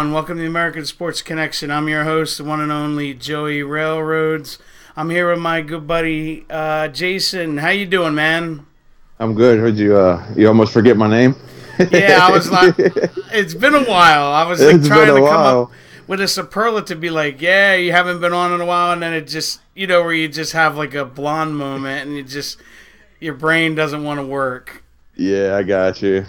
everyone? Welcome to the American Sports Connection. I'm your host, the one and only Joey Railroads. I'm here with my good buddy Jason. How you doing, man? I'm good. Heard you. You almost forget my name. Yeah, I was like, it's been a while. I was like trying to come up with a superlative to be like, yeah, you haven't been on in a while, and then it just, where you just have like a blonde moment, and your brain doesn't want to work. Yeah, I got you.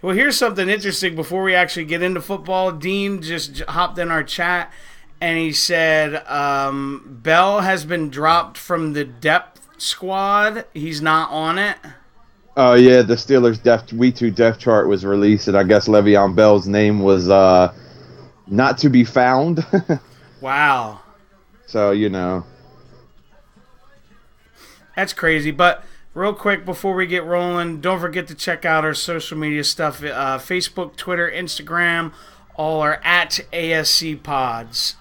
Well, here's something interesting before we actually get into football. Dean just hopped in our chat, and he said Bell has been dropped from the depth squad. He's not on it. Oh, yeah, the Steelers' Week 2 depth chart was released, and I guess Le'Veon Bell's name was not to be found. Wow. So, That's crazy, but... Real quick, before we get rolling, don't forget to check out our social media stuff. Facebook, Twitter, Instagram, all are at ASC Pods.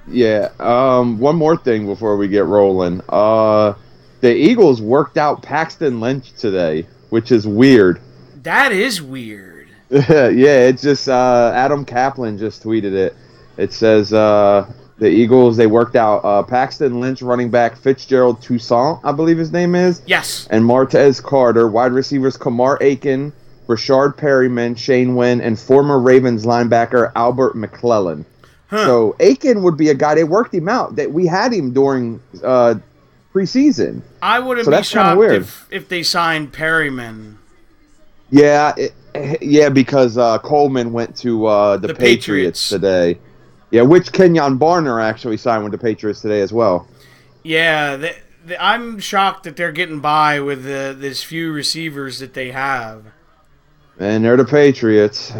Yeah, one more thing before we get rolling. The Eagles worked out Paxton Lynch today, which is weird. That is weird. Yeah, it's just Adam Kaplan just tweeted it. It says... the Eagles, they worked out Paxton Lynch, running back Fitzgerald Toussaint, I believe his name is. Yes. And Martez Carter, wide receivers Kamar Aiken, Rashard Perryman, Shane Wynn, and former Ravens linebacker Albert McClellan. Huh. So Aiken would be a guy, they worked him out. That we had him during preseason. I wouldn't be shocked if they signed Perryman. Yeah, because Coleman went to the Patriots today. Yeah, which Kenyon Barner actually signed with the Patriots today as well. Yeah, I'm shocked that they're getting by with this few receivers that they have. And they're the Patriots,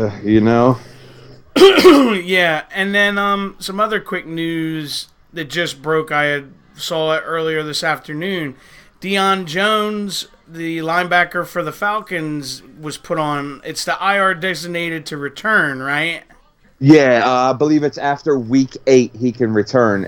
Yeah, and then some other quick news that just broke. I saw it earlier this afternoon. Deion Jones, the linebacker for the Falcons, was put on. It's the IR designated to return, right? Yeah, I believe it's after week 8 he can return.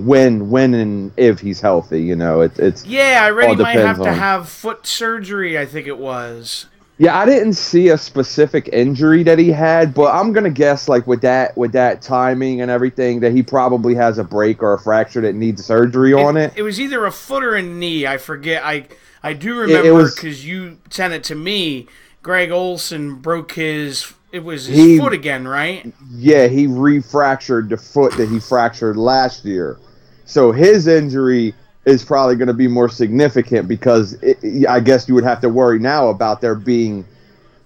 When and if he's healthy, it's I read he might have to have foot surgery. I think it was. Yeah, I didn't see a specific injury that he had, but I'm gonna guess like with that timing and everything that he probably has a break or a fracture that needs surgery on it. It was either a foot or a knee. I forget. I do remember because you sent it to me. Greg Olsen broke his. It was his foot again, right? Yeah, he refractured the foot that he fractured last year. So his injury is probably going to be more significant because I guess you would have to worry now about there being,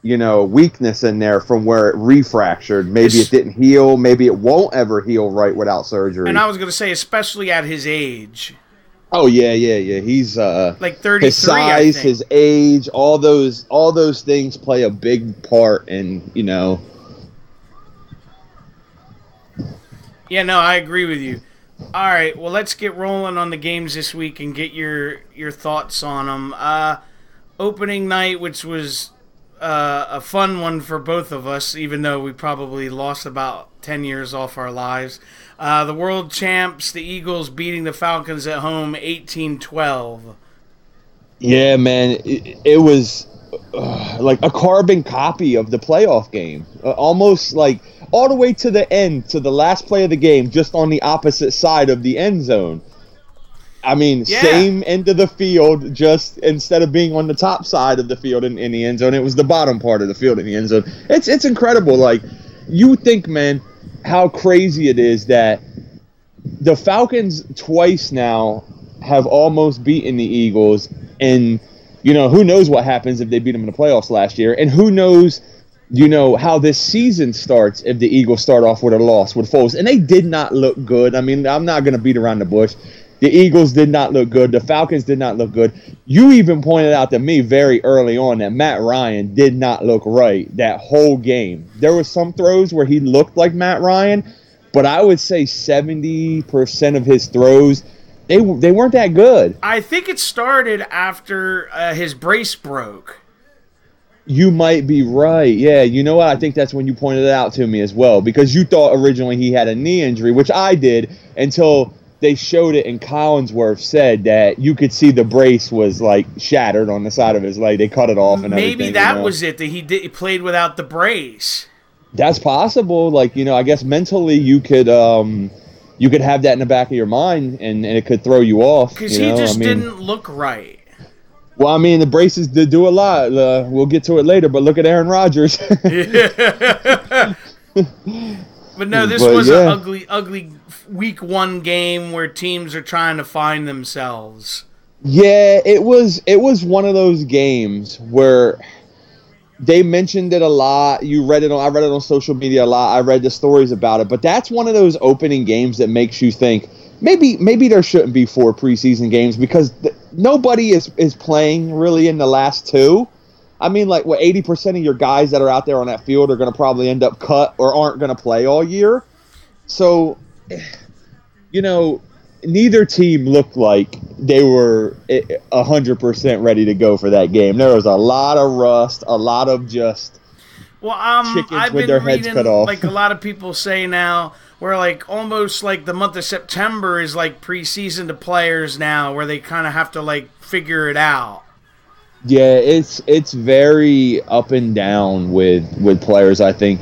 weakness in there from where it refractured. Maybe it didn't heal. Maybe it won't ever heal right without surgery. And I was going to say, especially at his age. Oh yeah. He's like 33. His size, his age, all those things play a big part in. Yeah, no, I agree with you. All right, well, let's get rolling on the games this week and get your thoughts on them. Opening night, which was a fun one for both of us, even though we probably lost about 10 years off our lives. The world champs, the Eagles, beating the Falcons at home 18-12. Yeah, man, it was like a carbon copy of the playoff game. Almost like all the way to the end, to the last play of the game, just on the opposite side of the end zone. I mean, Same end of the field, just instead of being on the top side of the field in the end zone, it was the bottom part of the field in the end zone. It's incredible. Like, you think, man, how crazy it is that the Falcons twice now have almost beaten the Eagles, and who knows what happens if they beat them in the playoffs last year, and who knows how this season starts if the Eagles start off with a loss with Foles. And they did not look good. I mean, I'm not going to beat around the bush. The Eagles did not look good. The Falcons did not look good. You even pointed out to me very early on that Matt Ryan did not look right that whole game. There were some throws where he looked like Matt Ryan, but I would say 70% of his throws, they weren't that good. I think it started after his brace broke. You might be right. Yeah, you know what? I think that's when you pointed it out to me as well, because you thought originally he had a knee injury, which I did until they showed it, and Collinsworth said that you could see the brace was like shattered on the side of his leg. They cut it off and maybe everything. Maybe that was it, that he played without the brace. That's possible. Like, I guess mentally you could have that in the back of your mind, and it could throw you off. Because he just didn't look right. Well, I mean, the braces did do a lot. We'll get to it later, but look at Aaron Rodgers. But no, this was an ugly week 1 game where teams are trying to find themselves. Yeah, it was one of those games where they mentioned it a lot. I read it on social media a lot. I read the stories about it, but that's one of those opening games that makes you think maybe there shouldn't be 4 preseason games, because nobody is playing really in the last 2. I mean, 80% of your guys that are out there on that field are going to probably end up cut or aren't going to play all year. So, neither team looked like they were 100% ready to go for that game. There was a lot of rust, a lot of just chickens I've with been their heads cut off. Like a lot of people say now, where almost the month of September is preseason to players now, where they kind of have to figure it out. Yeah, it's very up and down with players. I think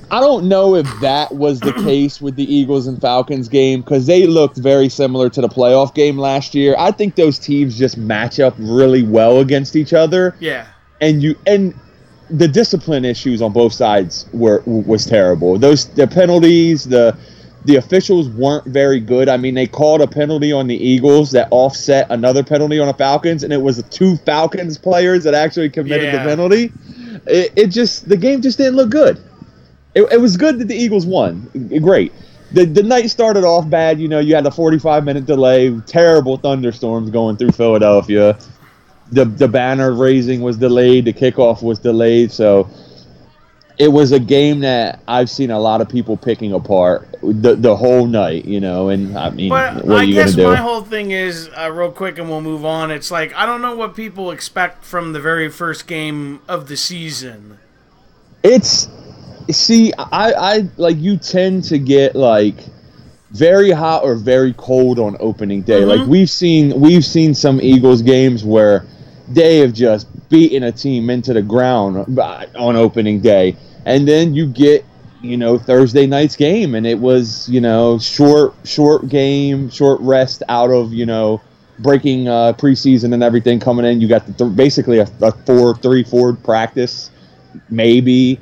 I don't know if that was the case with the Eagles and Falcons game, because they looked very similar to the playoff game last year. I think those teams just match up really well against each other. Yeah, and the discipline issues on both sides was terrible. The penalties, the officials weren't very good. I mean, they called a penalty on the Eagles that offset another penalty on the Falcons, and it was the 2 Falcons players that actually committed the penalty. The game just didn't look good. It was good that the Eagles won. Great. The night started off bad. You had a 45-minute delay, terrible thunderstorms going through Philadelphia. The banner raising was delayed. The kickoff was delayed. So it was a game that I've seen a lot of people picking apart the whole night, and I mean, but what are you going to do? I guess my whole thing is, real quick and we'll move on, it's I don't know what people expect from the very first game of the season. I you tend to get very hot or very cold on opening day. Mm-hmm. We've seen some Eagles games where they have just beaten a team into the ground on opening day, and then you get Thursday night's game, and it was short game, short rest out of breaking preseason and everything coming in. You got basically a 4-3 practice, maybe.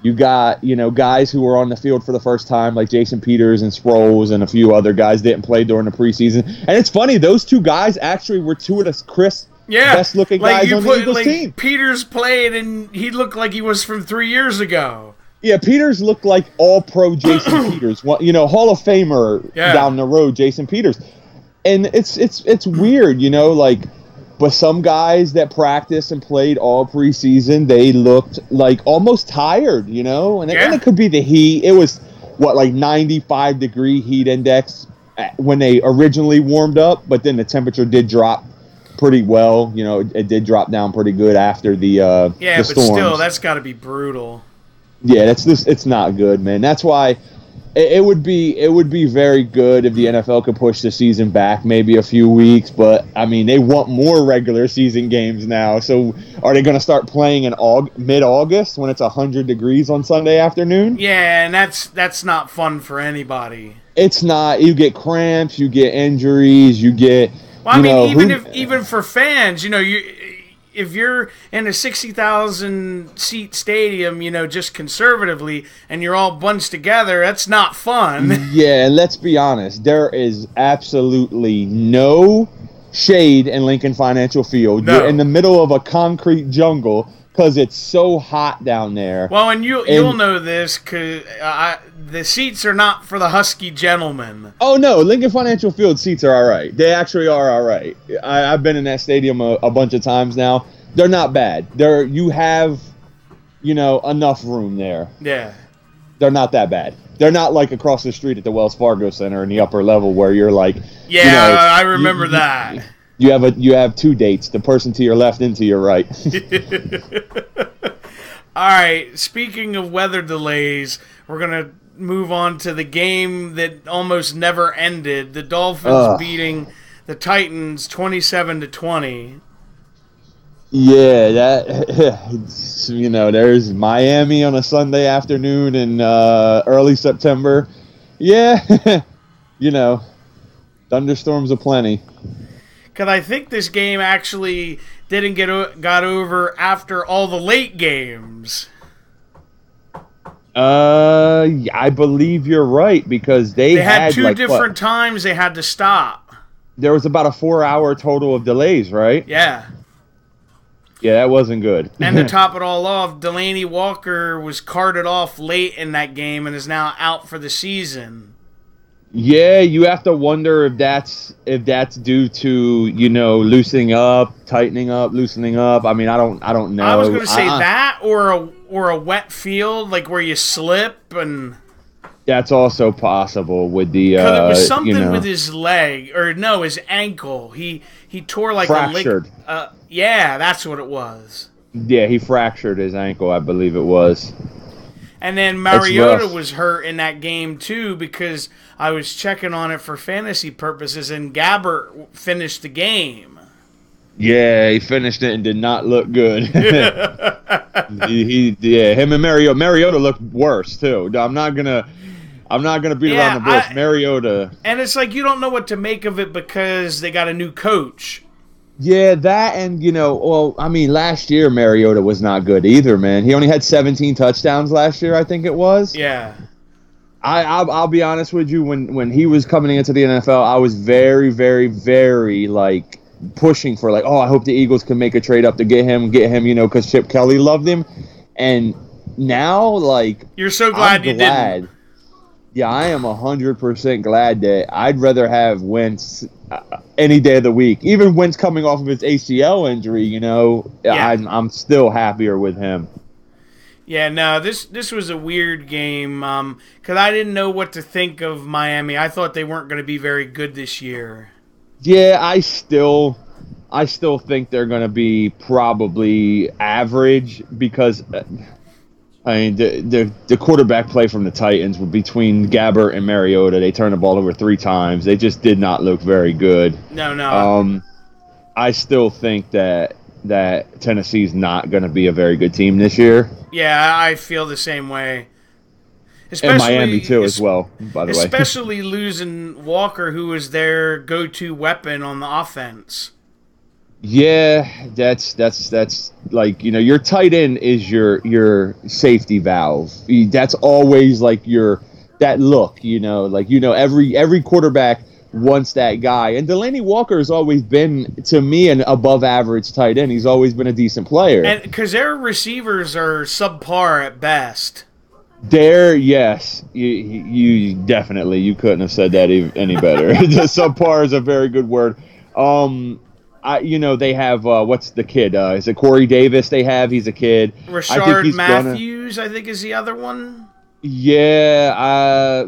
You got, guys who were on the field for the first time, like Jason Peters and Sproles, and a few other guys didn't play during the preseason. And it's funny, those 2 guys actually were 2 of the best-looking guys on the Eagles team. Peters played, and he looked like he was from 3 years ago. Yeah, Peters looked like all-pro Jason Peters. Hall of Famer down the road, Jason Peters. And it's weird, but some guys that practiced and played all preseason, they looked almost tired, and it could be the heat. It was 95-degree heat index when they originally warmed up, but then the temperature did drop pretty well. It did drop down pretty good after the storms. But still, that's got to be brutal. Yeah, it's not good, man. That's why it would be very good if the NFL could push the season back maybe a few weeks, but I mean, they want more regular season games now. So are they going to start playing in mid-August when it's 100 degrees on Sunday afternoon? Yeah, and that's not fun for anybody. It's not. You get cramps, you get injuries, you get even for fans, if you're in a 60,000 seat stadium, just conservatively, and you're all bunched together, that's not fun. Yeah, and let's be honest, there is absolutely no shade in Lincoln Financial Field. No. You're in the middle of a concrete jungle because it's so hot down there. Well, and you'll know this because the seats are not for the husky gentlemen. Oh, no, Lincoln Financial Field seats are all right. They actually are all right. I've been in that stadium a bunch of times now. They're not bad. You have, enough room there. Yeah. They're not that bad. They're not across the street at the Wells Fargo Center in the upper level where you're I remember that. You have 2 dates, the person to your left and to your right. All right, speaking of weather delays, we're going to move on to the game that almost never ended. The Dolphins beating the Titans 27-20. Yeah, that there's Miami on a Sunday afternoon in early September. Yeah, you know, thunderstorms aplenty. Because I think this game actually didn't got over after all the late games. I believe you're right because they They had had two like different what? times they had to stop. There was about a 4 hour total of delays, right? Yeah. Yeah, that wasn't good. And to top it all off, Delaney Walker was carted off late in that game and is now out for the season. Yeah, you have to wonder if that's due to loosening up, tightening up, loosening up. I mean, I don't know. I was going to say that or a wet field like where you slip and That's also possible with the because it was something with his leg or no, his ankle. He tore like fractured. Yeah, that's what it was. Yeah, he fractured his ankle, I believe it was. And then Mariota was hurt in that game too because I was checking on it for fantasy purposes, and Gabbert finished the game. Yeah, he finished it and did not look good. Him and Mariota looked worse too. I'm not gonna beat around the bush. Mariota. And it's like you don't know what to make of it because they got a new coach. Yeah, that and last year Mariota was not good either, man. He only had 17 touchdowns last year, I think it was. Yeah. I'll be honest with you. When he was coming into the NFL, I was very, very, very like pushing for like, I hope the Eagles can make a trade up to get him, because Chip Kelly loved him. And now, like, you're so glad you didn't. Yeah, I am 100% glad that I'd rather have Wentz any day of the week. Even Wentz coming off of his ACL injury, yeah. I'm still happier with him. Yeah, no, this was a weird game because I didn't know what to think of Miami. I thought they weren't going to be very good this year. Yeah, I still think they're going to be probably average because the quarterback play from the Titans between Gabbert and Mariota, they turned the ball over 3 times. They just did not look very good. No. I still think that Tennessee's not going to be a very good team this year. Yeah, I feel the same way. And Miami too, as well. By the way, especially losing Walker, who was their go-to weapon on the offense. Yeah, that's like your tight end is your safety valve. That's always like that look. Every quarterback wants that guy, and Delaney Walker has always been, to me, an above average tight end. He's always been a decent player, and because their receivers are subpar at best. Yes, you definitely you couldn't have said that any better. Subpar is a very good word. They have what's the kid? Is it Corey Davis? They have he's a kid. Rashard Matthews, I think, is the other one. Yeah,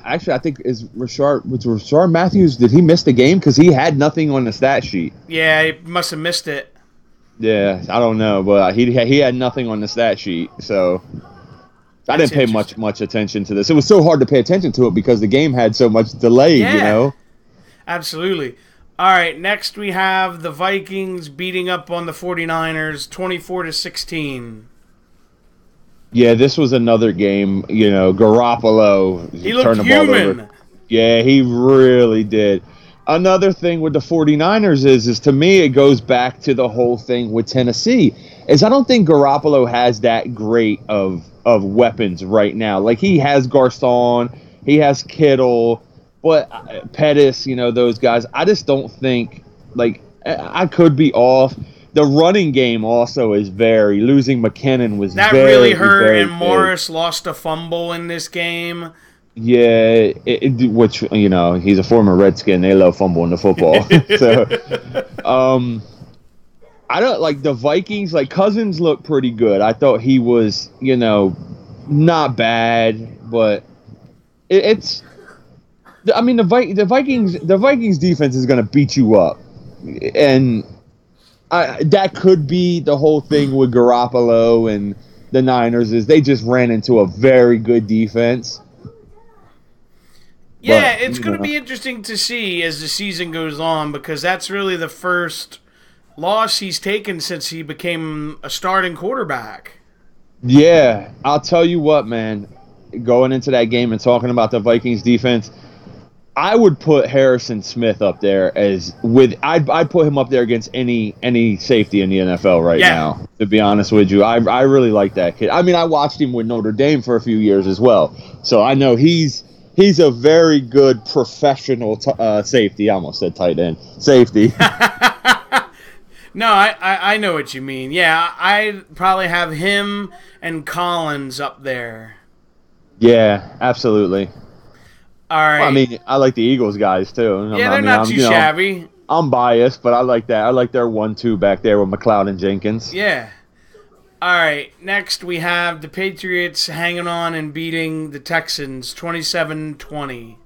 actually, I think was Rashard Matthews. Did he miss the game because he had nothing on the stat sheet? Yeah, he must have missed it. Yeah, I don't know, but he had nothing on the stat sheet, so. I didn't pay much attention to this. It was so hard to pay attention to it because the game had so much delay, Absolutely. All right, next we have the Vikings beating up on the 49ers 24-16. Yeah, this was another game, Garoppolo he looked the human. ball over. Yeah, he really did. Another thing with the 49ers is to me it goes back to the whole thing with Tennessee. Is I don't think Garoppolo has that great of weapons right now. Like he has Garcon, he has Kittle, but Pettis, those guys. I just don't think I could be off. The running game also is losing McKinnon was that very, really hurt, very and big. Morris lost a fumble in this game. Yeah, which he's a former Redskin. They love fumbling the football. So, I don't like the Vikings. Like Cousins looked pretty good. I thought he was, not bad, but it's. I mean, the Vikings defense is going to beat you up, and that could be the whole thing with Garoppolo and the Niners is they just ran into a very good defense. Yeah, it's going to be interesting to see as the season goes on because that's really the first loss he's taken since he became a starting quarterback. Yeah, I'll tell you what, man. Going into that game and talking about the Vikings defense, I would put Harrison Smith up there I'd put him up there against any safety in the NFL right now. To be honest with you, I really like that kid. I mean, I watched him with Notre Dame for a few years as well, so I know he's a very good professional safety. I almost said tight end safety. No, I know what you mean. Yeah, I'd probably have him and Collins up there. Yeah, absolutely. All right. Well, I mean, I like the Eagles guys too. Yeah, they're not too shabby. I'm biased, but I like that. I like their 1-2 back there with McLeod and Jenkins. Yeah. All right. Next, we have the Patriots hanging on and beating the Texans 27-20.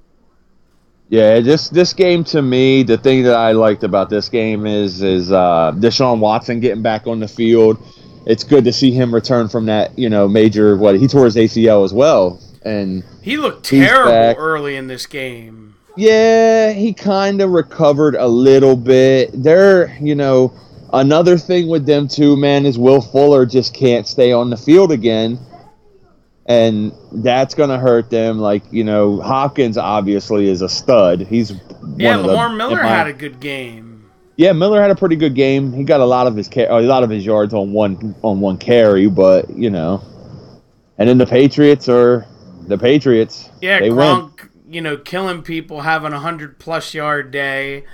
Yeah, this game to me, the thing that I liked about this game is Deshaun Watson getting back on the field. It's good to see him return from that, major he tore his ACL as well. And he looked terrible early in this game. Yeah, he kind of recovered a little bit. Another thing with them too, man, is Will Fuller just can't stay on the field again. And that's going to hurt them. Hopkins obviously is a stud. He's Lamar Miller had a good game. Yeah, Miller had a pretty good game. He got a lot of his yards on one carry, but And then the Patriots are the Patriots. Yeah, they Gronk, killing people, having a 100+ yard day.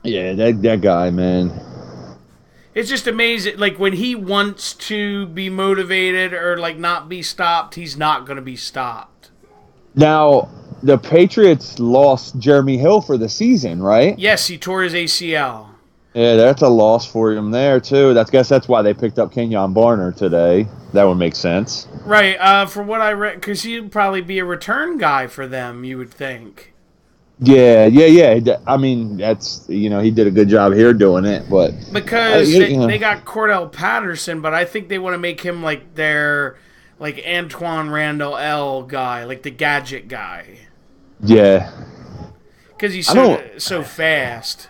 Yeah, that guy, man. It's just amazing. When he wants to be motivated or not be stopped, he's not going to be stopped. Now, the Patriots lost Jeremy Hill for the season, right? Yes, he tore his ACL. Yeah, that's a loss for him there too. I guess that's why they picked up Kenyon Barner today. That would make sense. Right. For what I read, because he'd probably be a return guy for them, you would think. Yeah. I mean, that's he did a good job here doing it, but because they got Cordell Patterson, but I think they want to make him their Antoine Randall L guy, the gadget guy. Yeah. Because he's so fast.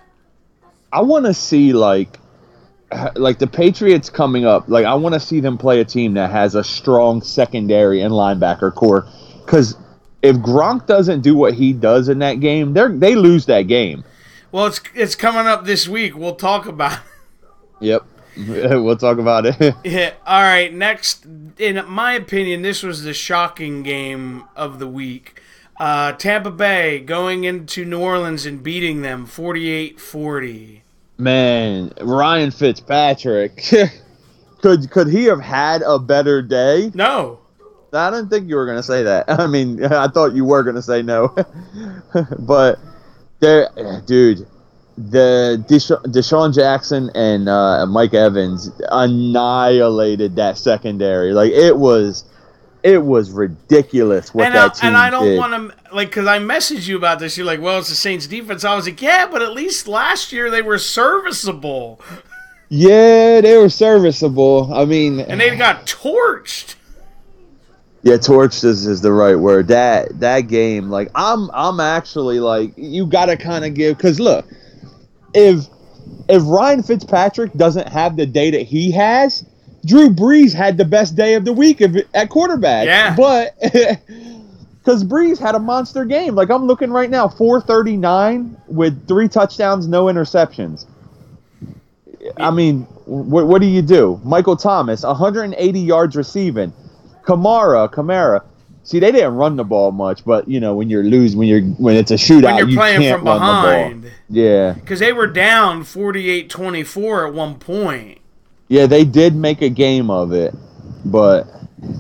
I want to see the Patriots coming up. I want to see them play a team that has a strong secondary and linebacker core. Because if Gronk doesn't do what he does in that game, they lose that game. Well, it's coming up this week. We'll talk about it. Yep, we'll talk about it. Yeah. All right. Next, in my opinion, this was the shocking game of the week. Tampa Bay going into New Orleans and beating them 48-40. Man, Ryan Fitzpatrick, could he have had a better day? No. I didn't think you were going to say that. I mean, I thought you were going to say no. But, dude, the Deshaun Jackson and Mike Evans annihilated that secondary. It was ridiculous what that team did. And I don't want to, because I messaged you about this. You're like, well, it's the Saints defense. I was like, yeah, but at least last year they were serviceable. Yeah, they were serviceable. I mean. And they got torched. Yeah, torched is the right word. That game, I'm actually you got to kind of give, because look, if Ryan Fitzpatrick doesn't have the day that he has, Drew Brees had the best day of the week at quarterback. Yeah. But because Brees had a monster game. I'm looking right now, 439 with 3 touchdowns, no interceptions. I mean, what do you do? Michael Thomas, 180 yards receiving. Kamara. See, they didn't run the ball much, but when you're losing, when it's a shootout, when you're playing can't from behind. Run the ball. Yeah. Because they were down 48-24 at one point. Yeah, they did make a game of it, but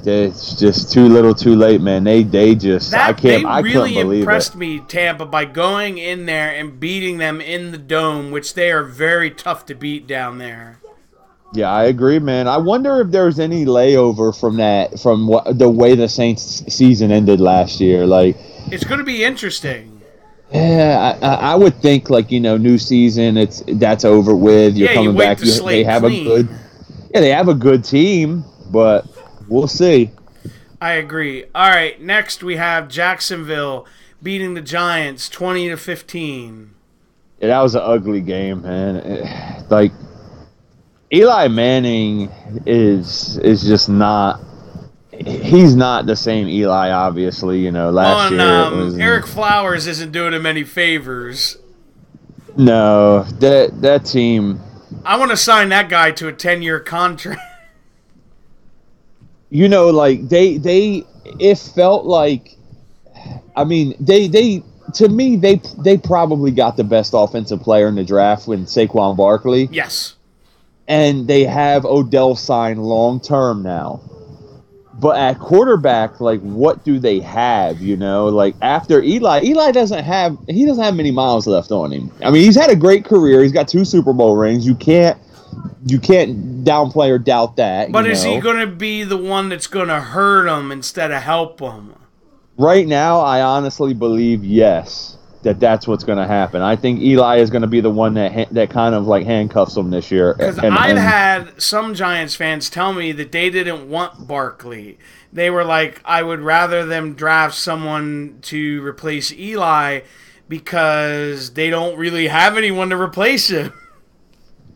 it's just too little, too late, man. They just I couldn't believe it. They really impressed me, Tampa, by going in there and beating them in the Dome, which they are very tough to beat down there. Yeah, I agree, man. I wonder if there's any layover from the way the Saints season ended last year. It's going to be interesting. Yeah, I would think new season. That's over with. You're coming back. They have they have a good team, but we'll see. I agree. All right, next we have Jacksonville beating the Giants 20-15. Yeah, that was an ugly game, man. Eli Manning is just not. He's not the same Eli, obviously. You know, last year it was Eric Flowers isn't doing him any favors. no that team. I want to sign that guy to a 10-year contract. You know, like they it felt like. I mean, they to me they probably got the best offensive player in the draft when Saquon Barkley. Yes. And they have Odell signed long term now. But at quarterback, like, what do they have? You know, like after Eli doesn't have many miles left on him. I mean, he's had a great career. He's got 2 Super Bowl rings. You can't downplay or doubt that. But is he going to be the one that's going to hurt him instead of help him? Right now, I honestly believe yes. That's what's going to happen. I think Eli is going to be the one that kind of like handcuffs him this year. Because I've had some Giants fans tell me that they didn't want Barkley. They were like, I would rather them draft someone to replace Eli because they don't really have anyone to replace him.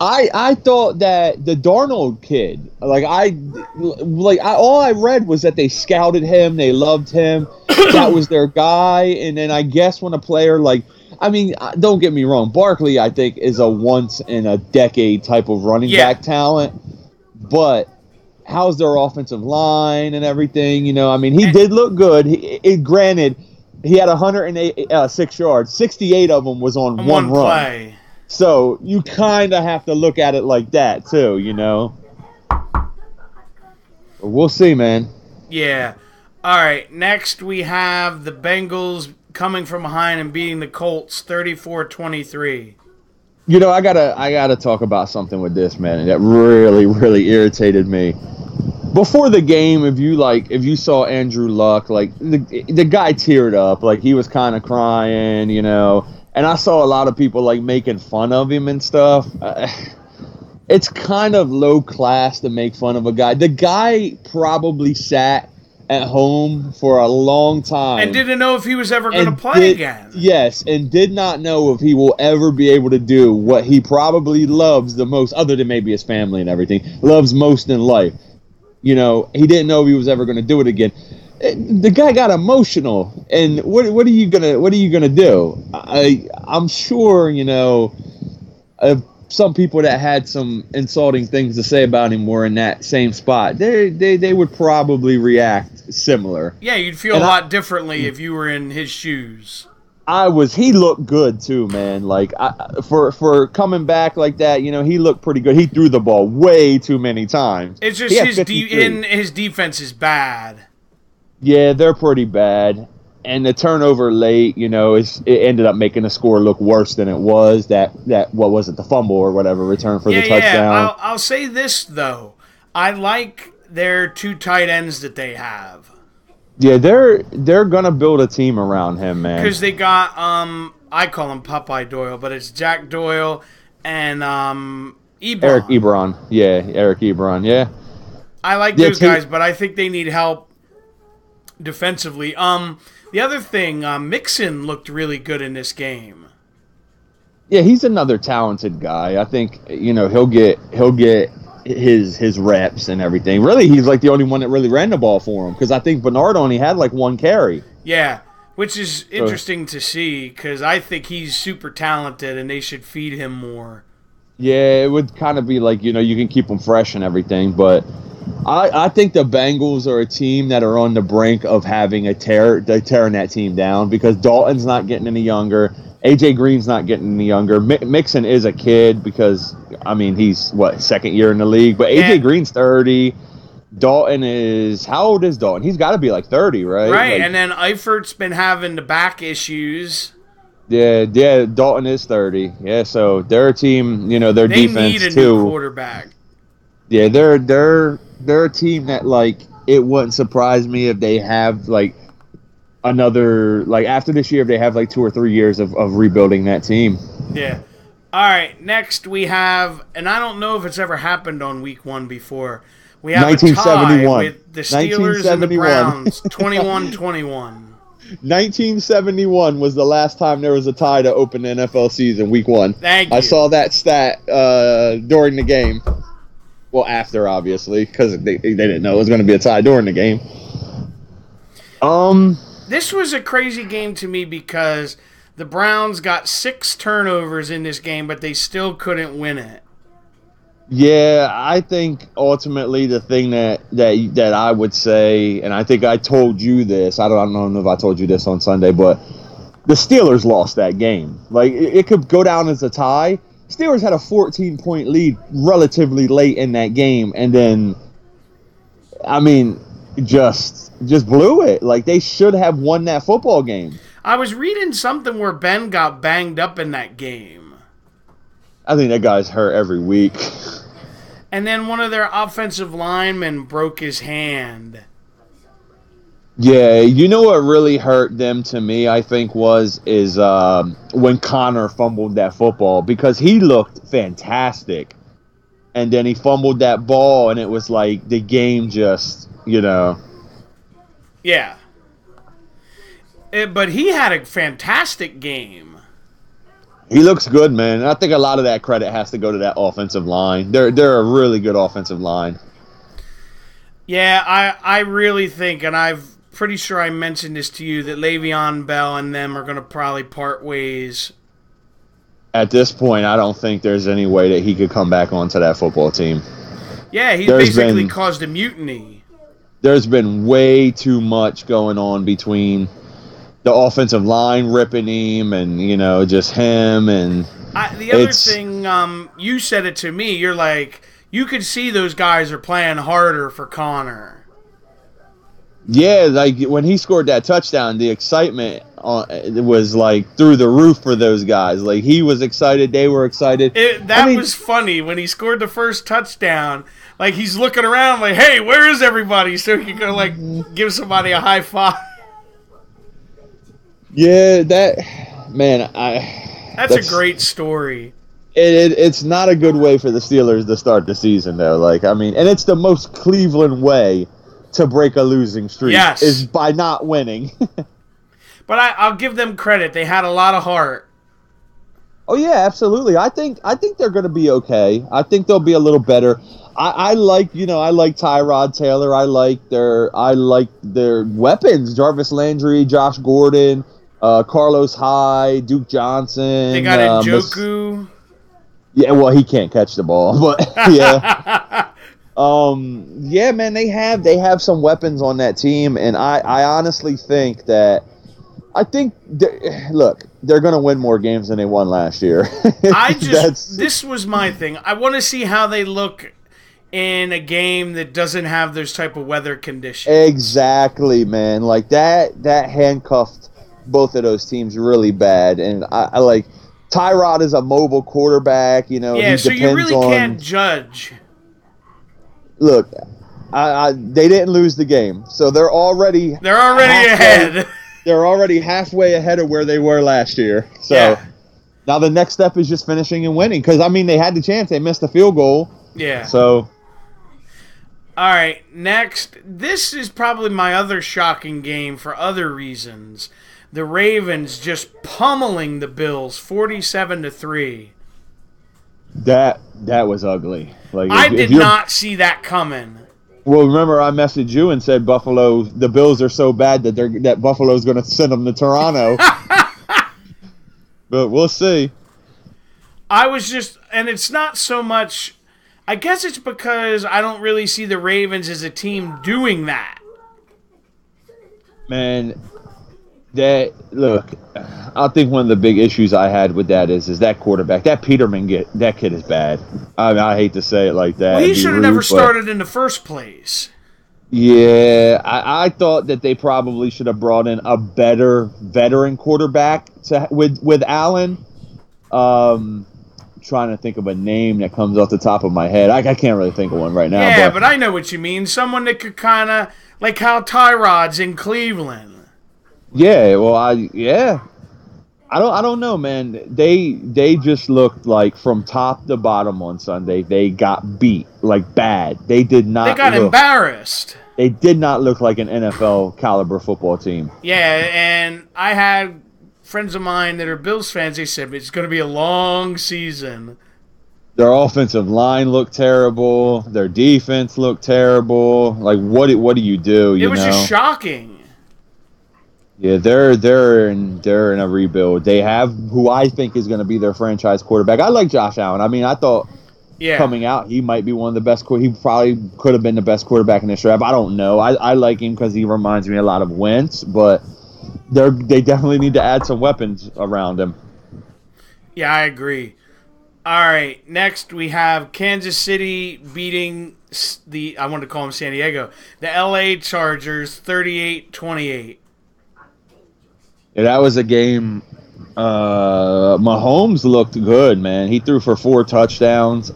I thought that the Darnold kid, all I read was that they scouted him, they loved him, that was their guy, and then I guess when a player don't get me wrong, Barkley I think is a once in a decade type of running back talent, but how's their offensive line and everything? You know, I mean, he did look good. Granted, he had 106 yards, 68 of them was on one run. Play. So you kind of have to look at it like that too, you know. We'll see, man. Yeah. All right. Next, we have the Bengals coming from behind and beating the Colts 34-23. You know, I gotta talk about something with this, man. That really, really irritated me. Before the game, if you saw Andrew Luck, like the guy teared up, like he was kind of crying, you know. And I saw a lot of people like making fun of him and stuff. It's kind of low class to make fun of a guy. The guy probably sat at home for a long time. And didn't know if he was ever going to play again. Yes, and did not know if he will ever be able to do what he probably loves the most, other than maybe his family and everything, loves most in life. You know, he didn't know if he was ever going to do it again. The guy got emotional, and what are you gonna do? I'm sure, you know, some people that had some insulting things to say about him were in that same spot. They would probably react similar. Yeah, you'd feel a lot differently if you were in his shoes. He looked good too, man. Like for coming back like that, you know, he looked pretty good. He threw the ball way too many times. It's just his defense is bad. Yeah, they're pretty bad. And the turnover late, you know, it ended up making the score look worse than it was. That what was it, the fumble or whatever, return for the touchdown. Yeah, I'll say this, though. I like their 2 tight ends that they have. Yeah, they're going to build a team around him, man. Because they got, I call him Popeye Doyle, but it's Jack Doyle and Ebron. Eric Ebron. Yeah, Eric Ebron, yeah. I like those guys, but I think they need help defensively. The other thing, Mixon looked really good in this game. Yeah, he's another talented guy. I think, you know, he'll get his reps and everything. Really, he's like the only one that really ran the ball for him, because I think Bernard only had like 1 carry. Yeah, which is interesting to see, because I think he's super talented and they should feed him more. Yeah, it would kind of be like, you know, you can keep him fresh and everything, but I think the Bengals are a team that are on the brink of having tearing that team down, because Dalton's not getting any younger. AJ Green's not getting any younger. Mixon is a kid because, I mean, he's, second year in the league. But AJ Green's 30. Dalton is, how old is Dalton? He's got to be like 30, right? Right, and then Eifert's been having the back issues. Yeah, Dalton is 30. Yeah, so they're a team, you know, their defense too. They need a new quarterback. Yeah, they're a team that, like, it wouldn't surprise me if they have, like, another, like, after this year, if they have, like, 2 or 3 years of rebuilding that team. Yeah. All right, next we have, and I don't know if it's ever happened on week 1 before, we have a tie with the Steelers and the Browns, 21-21. 1971 was the last time there was a tie to open the NFL season, week 1. Thank you. I saw that stat during the game. Well, after obviously, because they didn't know it was going to be a tie during the game. This was a crazy game to me because the Browns got 6 turnovers in this game, but they still couldn't win it. Yeah, I think ultimately the thing that I would say, and I think I told you this. I don't know if I told you this on Sunday, but the Steelers lost that game. Like it could go down as a tie. Steelers had a 14-point lead relatively late in that game, and then, I mean, just blew it. Like they should have won that football game. I was reading something where Ben got banged up in that game. I think that guy's hurt every week. And then one of their offensive linemen broke his hand. Yeah, you know what really hurt them to me, I think, is when Connor fumbled that football, because he looked fantastic. And then he fumbled that ball, and it was like the game just, Yeah. But he had a fantastic game. He looks good, man. I think a lot of that credit has to go to that offensive line. They're a really good offensive line. Yeah, I really think, and I'm pretty sure I mentioned this to you, that Le'Veon Bell and them are going to probably part ways. At this point, I don't think there's any way that he could come back onto that football team. Yeah, he basically caused a mutiny. There's been way too much going on between the offensive line ripping him and, just him. And the other thing, you said it to me, you're like, you could see those guys are playing harder for Connor. Yeah, like when he scored that touchdown, the excitement was like through the roof for those guys. Like he was excited, they were excited. That was funny when he scored the first touchdown. Like he's looking around, like, "Hey, where is everybody?" So he could like give somebody a high five. Yeah, that's a great story. It's not a good way for the Steelers to start the season, though. Like, I mean, and it's the most Cleveland way to break a losing streak, is by not winning. But I'll give them credit; they had a lot of heart. Oh yeah, absolutely. I think they're going to be okay. I think they'll be a little better. I like Tyrod Taylor. I like their weapons: Jarvis Landry, Josh Gordon, Carlos Hyde, Duke Johnson. They got Njoku. Yeah, well, he can't catch the ball, but yeah. Yeah, man, they have some weapons on that team, and I honestly think they're going to win more games than they won last year. This was my thing. I want to see how they look in a game that doesn't have those type of weather conditions. Exactly, man. Like that handcuffed both of those teams really bad, and I like Tyrod is a mobile quarterback. Yeah, so you really can't judge. Look, they didn't lose the game, so they're already ahead. They're already halfway ahead of where they were last year. So now the next step is just finishing and winning. Because I mean, they had the chance; they missed the field goal. Yeah. So. All right, next. This is probably my other shocking game for other reasons. The Ravens just pummeling the Bills, 47-3. That was ugly. Like I did not see that coming. Well, remember I messaged you and said the Bills are so bad that Buffalo's going to send them to Toronto. But we'll see. And it's not so much. I guess it's because I don't really see the Ravens as a team doing that. Man, I think one of the big issues I had with that is that quarterback, that Peterman, that kid is bad. I mean, I hate to say it like that. Well, he should have never started in the first place. Yeah, I thought that they probably should have brought in a better veteran quarterback with Allen. Trying to think of a name that comes off the top of my head. I can't really think of one right now. Yeah, but I know what you mean. Someone that could kind of like how Tyrod's in Cleveland. Yeah, well, I don't know, man. They just looked like from top to bottom on Sunday. They got beat like bad. They did not. They got embarrassed. They did not look like an NFL caliber football team. Yeah, and I had friends of mine that are Bills fans. They said it's going to be a long season. Their offensive line looked terrible. Their defense looked terrible. Like, what do you do? It was just shocking. Yeah, they're in a rebuild. They have who I think is going to be their franchise quarterback. I like Josh Allen. I mean, I thought coming out he might be one of the best. He probably could have been the best quarterback in this draft. I don't know. I like him because he reminds me a lot of Wentz, but they definitely need to add some weapons around him. Yeah, I agree. All right, next we have Kansas City beating I wanted to call them San Diego, the LA Chargers 38-28. Yeah, that was a game. Mahomes looked good, man. He threw for 4 touchdowns.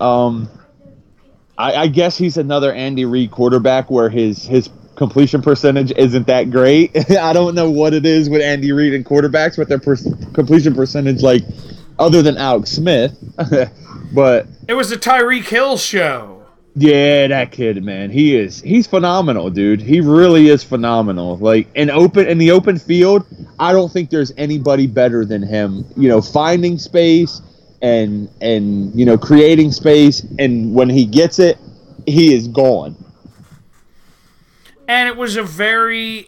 I guess he's another Andy Reid quarterback where his completion percentage isn't that great. I don't know what it is with Andy Reid and quarterbacks, but their completion percentage, like, other than Alex Smith, but it was the Tyreek Hill show. Yeah, that kid, man, he's phenomenal, dude. He really is phenomenal. Like in the open field, I don't think there's anybody better than him. You know, finding space and creating space, and when he gets it, he is gone. And it was a very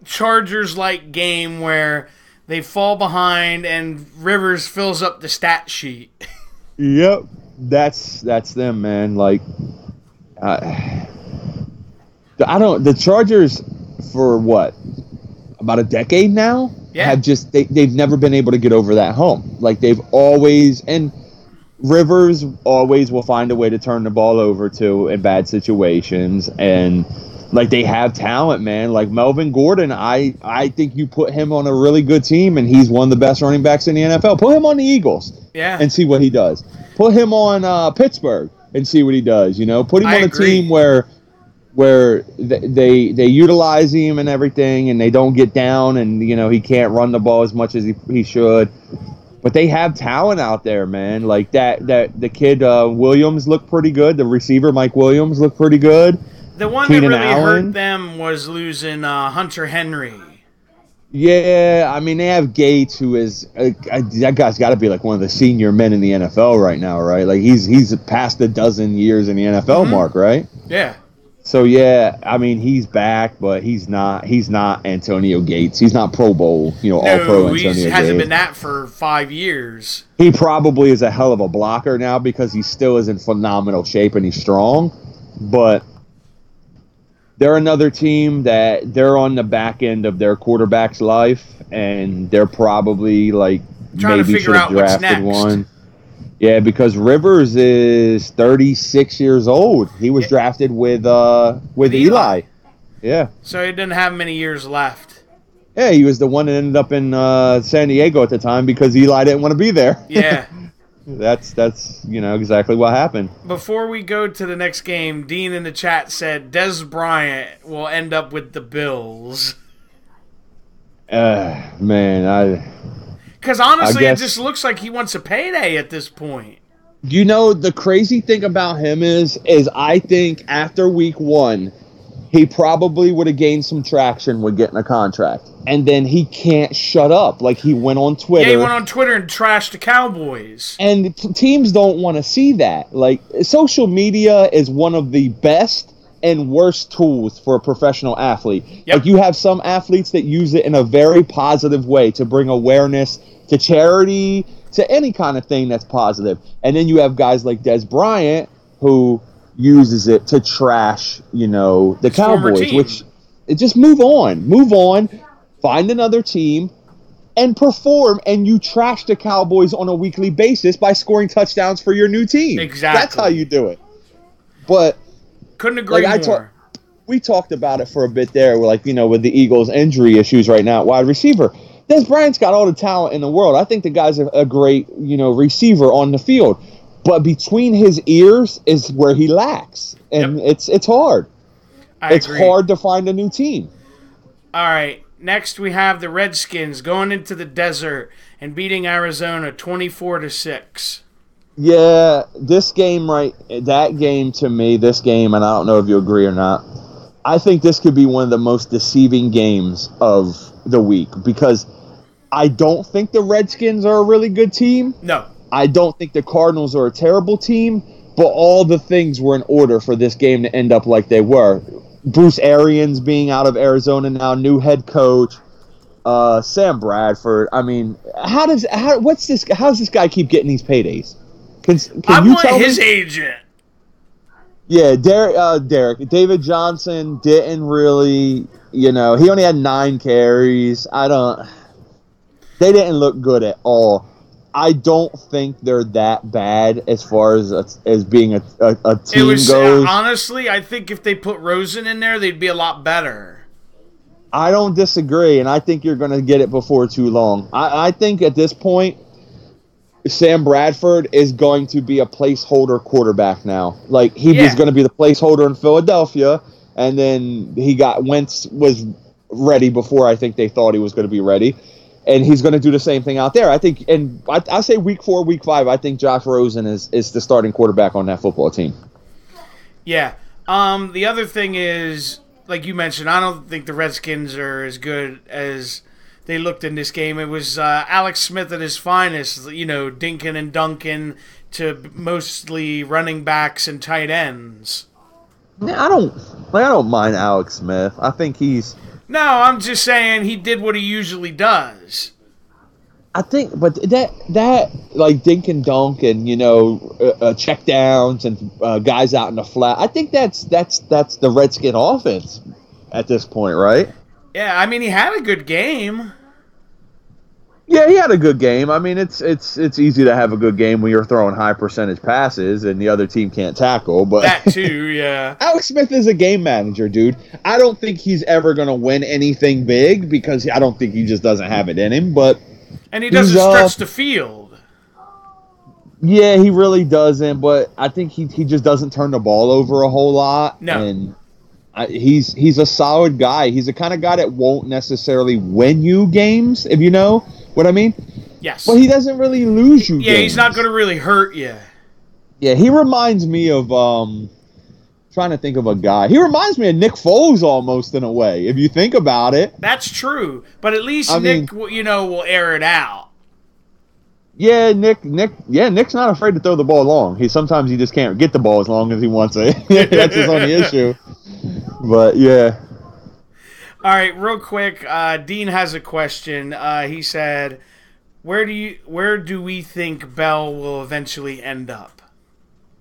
Chargers-like game where they fall behind and Rivers fills up the stat sheet. Yep, that's them, man. Like, the Chargers for what, about a decade now have just they've never been able to get over that hump. Like they've always, and Rivers always will find a way to turn the ball over too in bad situations. And like they have talent, man. Like Melvin Gordon, I think you put him on a really good team, and he's one of the best running backs in the NFL. Put him on the Eagles, and see what he does. Put him on Pittsburgh and see what he does. You know, put him on a team where they utilize him and everything, and they don't get down, and he can't run the ball as much as he should. But they have talent out there, man. Like that the kid Williams looked pretty good. The receiver Mike Williams looked pretty good. The one that really hurt them was losing Hunter Henry. Yeah, I mean, they have Gates, who is that guy's got to be like one of the senior men in the NFL right now, right? Like he's past a dozen years in the NFL mark, right? Yeah. So yeah, I mean, he's back, but he's not Antonio Gates. He's not Pro Bowl, all pro Antonio Gates. He hasn't been that for 5 years. He probably is a hell of a blocker now because he still is in phenomenal shape and he's strong, but they're another team that they're on the back end of their quarterback's life, and they're probably like maybe should have drafted one. Yeah, because Rivers is 36 years old. He was drafted with Eli. Yeah. So he didn't have many years left. Yeah, he was the one that ended up in San Diego at the time because Eli didn't want to be there. Yeah. That's exactly what happened. Before we go to the next game, Dean in the chat said Dez Bryant will end up with the Bills. Man, because honestly, it just looks like he wants a payday at this point. The crazy thing about him is I think after week 1, he probably would have gained some traction with getting a contract. And then he can't shut up. Like, he went on Twitter. Yeah, he went on Twitter and trashed the Cowboys. And teams don't want to see that. Like, social media is one of the best and worst tools for a professional athlete. Yep. Like, you have some athletes that use it in a very positive way to bring awareness to charity, to any kind of thing that's positive. And then you have guys like Dez Bryant who uses it to trash, the Cowboys, which just move on, find another team and perform, and you trash the Cowboys on a weekly basis by scoring touchdowns for your new team. Exactly. That's how you do it. But couldn't agree more. We talked about it for a bit there, with the Eagles' injury issues right now at wide receiver. Dez Bryant's got all the talent in the world. I think the guy's a great, receiver on the field. But between his ears is where he lacks. And it's hard. It's hard to find a new team. All right. Next, we have the Redskins going into the desert and beating Arizona 24-6. Yeah, that game to me, and I don't know if you agree or not, I think this could be one of the most deceiving games of the week because I don't think the Redskins are a really good team. No. I don't think the Cardinals are a terrible team, but all the things were in order for this game to end up like they were. Bruce Arians being out of Arizona now, new head coach. Sam Bradford. I mean, how does this guy keep getting these paydays? Can I you want tell his me? agent. Yeah, David Johnson didn't really, he only had 9 carries. They didn't look good at all. I don't think they're that bad as far as being a team goes. Honestly, I think if they put Rosen in there, they'd be a lot better. I don't disagree, and I think you're going to get it before too long. I think at this point, Sam Bradford is going to be a placeholder quarterback now. Like, he was going to be the placeholder in Philadelphia, and then Wentz was ready before I think they thought he was going to be ready. And he's going to do the same thing out there. I think, and I say week 4, week 5, I think Josh Rosen is the starting quarterback on that football team. Yeah. The other thing is, like you mentioned, I don't think the Redskins are as good as they looked in this game. It was Alex Smith at his finest, dinking and dunking to mostly running backs and tight ends. Yeah, I don't mind Alex Smith. I think he's... No, I'm just saying he did what he usually does. I think, but that like dink and dunk and check downs and guys out in the flat. I think that's the Redskin offense at this point, right? Yeah, I mean he had a good game. Yeah, he had a good game. I mean, it's easy to have a good game when you're throwing high percentage passes and the other team can't tackle. But that too, yeah. Alex Smith is a game manager, dude. I don't think he's ever going to win anything big because I don't think he just doesn't have it in him. And he doesn't stretch the field. Yeah, he really doesn't. But I think he just doesn't turn the ball over a whole lot. No. And he's a solid guy. He's the kind of guy that won't necessarily win you games, if you know what I mean? Yes. But he doesn't really lose you games. Yeah, he's not going to really hurt you. Yeah, he reminds me of, trying to think of a guy. He reminds me of Nick Foles almost in a way, if you think about it. That's true. But at least Nick, will air it out. Yeah, Nick's not afraid to throw the ball long. Sometimes he just can't get the ball as long as he wants it. That's his only issue. But, yeah. All right, real quick, Dean has a question. He said, "Where do we think Bell will eventually end up?"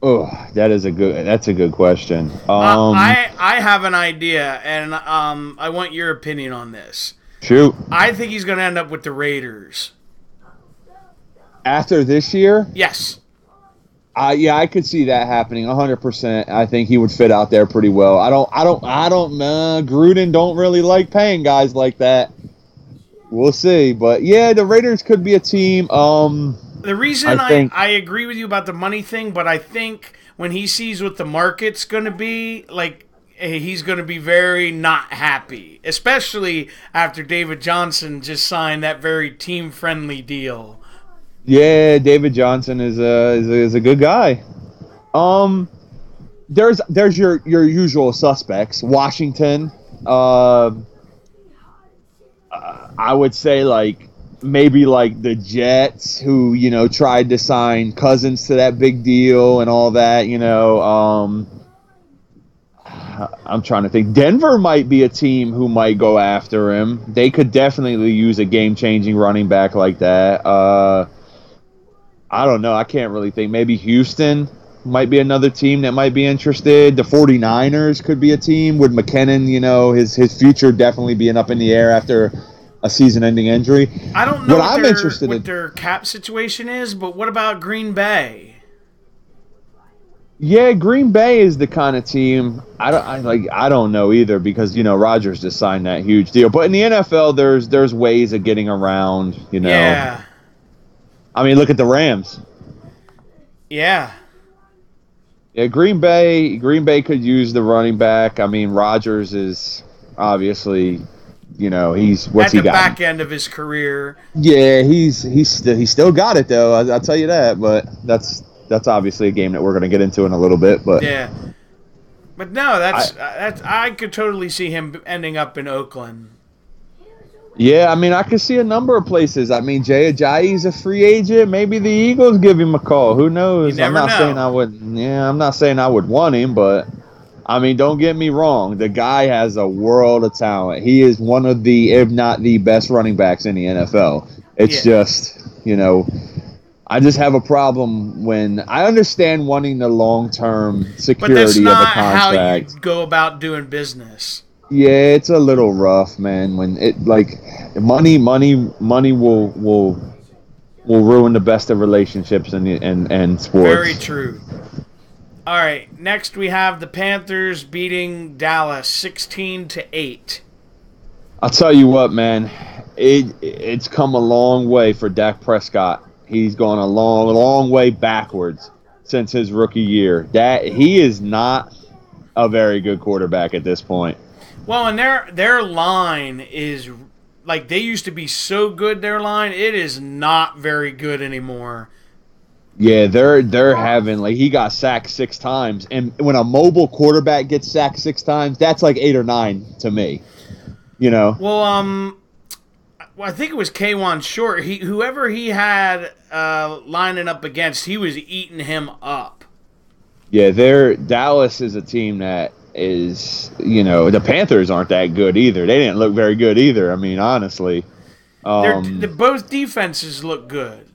Oh, that's a good question. I have an idea, and I want your opinion on this. Shoot. I think he's going to end up with the Raiders. After this year? Yes. Yeah, I could see that happening 100%. I think he would fit out there pretty well. Gruden don't really like paying guys like that. We'll see, but yeah, the Raiders could be a team. The reason I agree with you about the money thing, but I think when he sees what the market's going to be, like, he's going to be very not happy, especially after David Johnson just signed that very team-friendly deal. Yeah, David Johnson is a good guy. There's your usual suspects. Washington. I would say maybe the Jets, who tried to sign Cousins to that big deal and all that. I'm trying to think. Denver might be a team who might go after him. They could definitely use a game-changing running back like that. I don't know. I can't really think. Maybe Houston might be another team that might be interested. The 49ers could be a team with McKinnon, his future definitely being up in the air after a season-ending injury. I don't know what their cap situation is, but what about Green Bay? Yeah, Green Bay is the kind of team I don't know either because Rodgers just signed that huge deal. But in the NFL, there's ways of getting around. Yeah. I mean, look at the Rams. Yeah. Yeah, Green Bay could use the running back. I mean, Rodgers is obviously, he's what's he got? At the back end of his career. Yeah, he's still got it though. I'll tell you that. But that's obviously a game that we're going to get into in a little bit. But yeah. But no, that's I could totally see him ending up in Oakland. Yeah, I mean, I could see a number of places. I mean, Jay Ajayi's a free agent. Maybe the Eagles give him a call. Who You knows? I'm never not saying know. I would. Yeah, I'm not saying I would want him, but I mean, don't get me wrong. The guy has a world of talent. He is one of the, if not the best running backs in the NFL. It's Yeah. just, I just have a problem when I understand wanting the long term But that's security of a not how you contract. go about doing business. Yeah, it's a little rough, man. When it like money will ruin the best of relationships and Very sports. true. All right, next we have the Panthers beating Dallas 16-8. I'll tell you what, man. It's come a long way for Dak Prescott. He's gone a long way backwards since his rookie year. That he is not a very good quarterback at this point. Well, and their line is like they used to be so good. Their line, it is not very good anymore. Yeah, they're having like he got sacked 6 times, and when a mobile quarterback gets sacked 6 times, that's like 8 or 9 to me. You know. Well, I think it was K1 Short. Whoever he had lining up against, he was eating him up. Yeah, Dallas is a team that is, the Panthers aren't that good either. They didn't look very good either. I mean, honestly. Both defenses look good.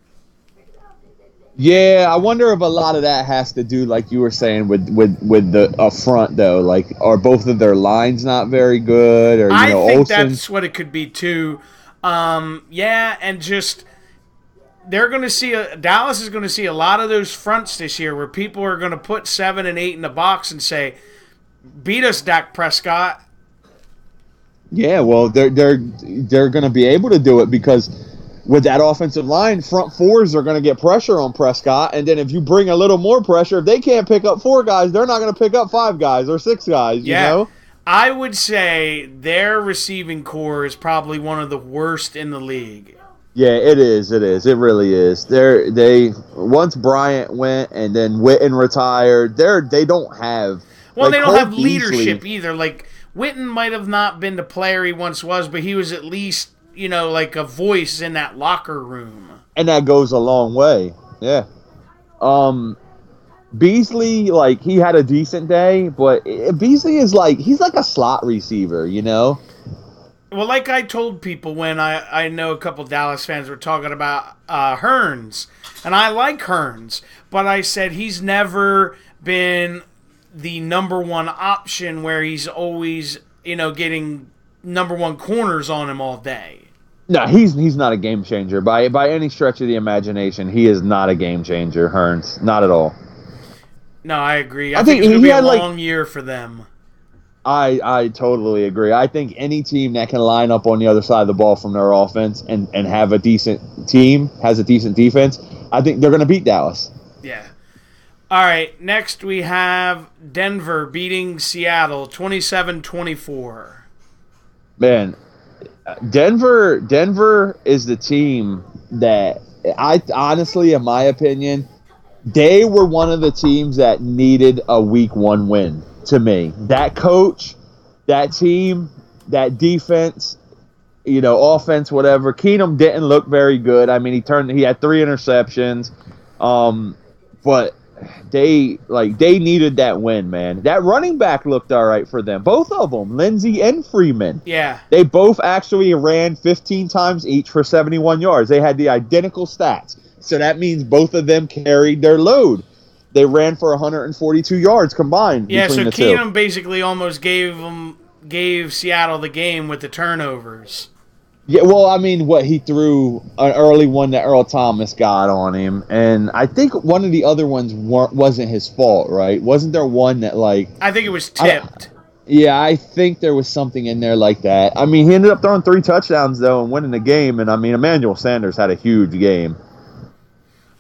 Yeah, I wonder if a lot of that has to do, like you were saying, with the up front though. Like, are both of their lines not very good, or I think Olsen? that's what it could be too. Yeah, and just they're going to see Dallas is going to see a lot of those fronts this year where people are going to put 7 and 8 in the box and say, "Beat us, Dak Prescott." Yeah, well, they're going to be able to do it because with that offensive line, front fours are going to get pressure on Prescott, and then if you bring a little more pressure, if they can't pick up 4 guys, they're not going to pick up 5 guys or 6 guys. Yeah, I would say their receiving core is probably one of the worst in the league. Yeah, it is. It is. It really is. They once Bryant went and then Witten retired. They don't have Well, like they don't Cole have Beasley. leadership either. Like Witten might have not been the player he once was, but he was at least like a voice in that locker room. And that goes a long way. Yeah. Um, Beasley, like he had a decent day, but Beasley is like he's like a slot receiver. Well, like I told people when I know a couple Dallas fans were talking about Hearns, and I like Hearns, but I said he's never been the number one option where he's always, getting number one corners on him all day. No, he's not a game changer by any stretch of the imagination. He is not a game changer, Hearns, not at all. No, I agree. I I think think it's going to he be a had like long year for them. I totally agree. I think any team that can line up on the other side of the ball from their offense and have a decent team, has a decent defense, I think they're going to beat Dallas. Yeah. All right, next we have Denver beating Seattle 27-24. Man, Denver is the team that I honestly, in my opinion, they were one of the teams that needed a week 1 win to me. That coach, that team, that defense, offense, whatever. Keenum didn't look very good. I mean, he had 3 interceptions. But they needed that win, man. That running back looked all right for them. Both of them, Lindsey and Freeman. Yeah. They both actually ran 15 times each for 71 yards. They had the identical stats. So that means both of them carried their load. They ran for 142 yards combined Yeah, between so the Keenum two. basically almost gave Seattle the game with the turnovers. Yeah, well, I mean, he threw an early one that Earl Thomas got on him, and I think one of the other ones wasn't his fault, right? Wasn't there one that I think it was tipped. Yeah, I think there was something in there like that. I mean, he ended up throwing 3 touchdowns though and winning the game, and I mean, Emmanuel Sanders had a huge game.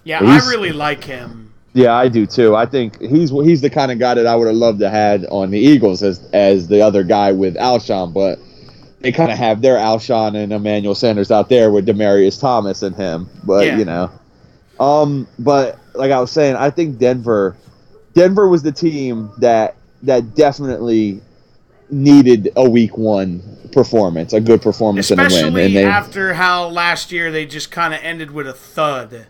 Yeah, I really like him. Yeah, I do too. I think he's the kind of guy that I would have loved to had on the Eagles as the other guy with Alshon, but they kind of have their Alshon and Emmanuel Sanders out there with Demaryius Thomas and him. But Yeah. but like I was saying, I think Denver was the team that definitely needed a week 1 performance, a good performance and a win. Especially after how last year they just kind of ended with a thud.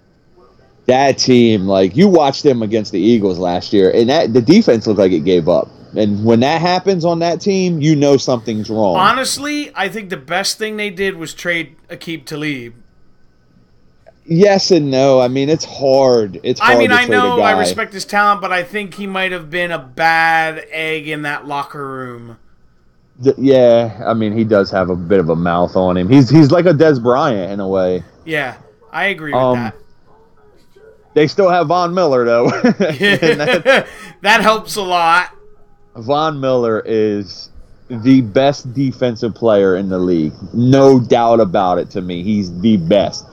That team, like, you watched them against the Eagles last year, and the defense looked like it gave up. And when that happens on that team, you know something's wrong. Honestly, I think the best thing they did was trade Aqib Talib. Yes and no. I mean, it's hard. It's hard to trade a guy. I respect his talent, but I think he might have been a bad egg in that locker room. Yeah, I mean, he does have a bit of a mouth on him. He's like a Des Bryant in a way. Yeah, I agree with that. They still have Von Miller, though. That helps a lot. Von Miller is the best defensive player in the league. No doubt about it to me. He's the best.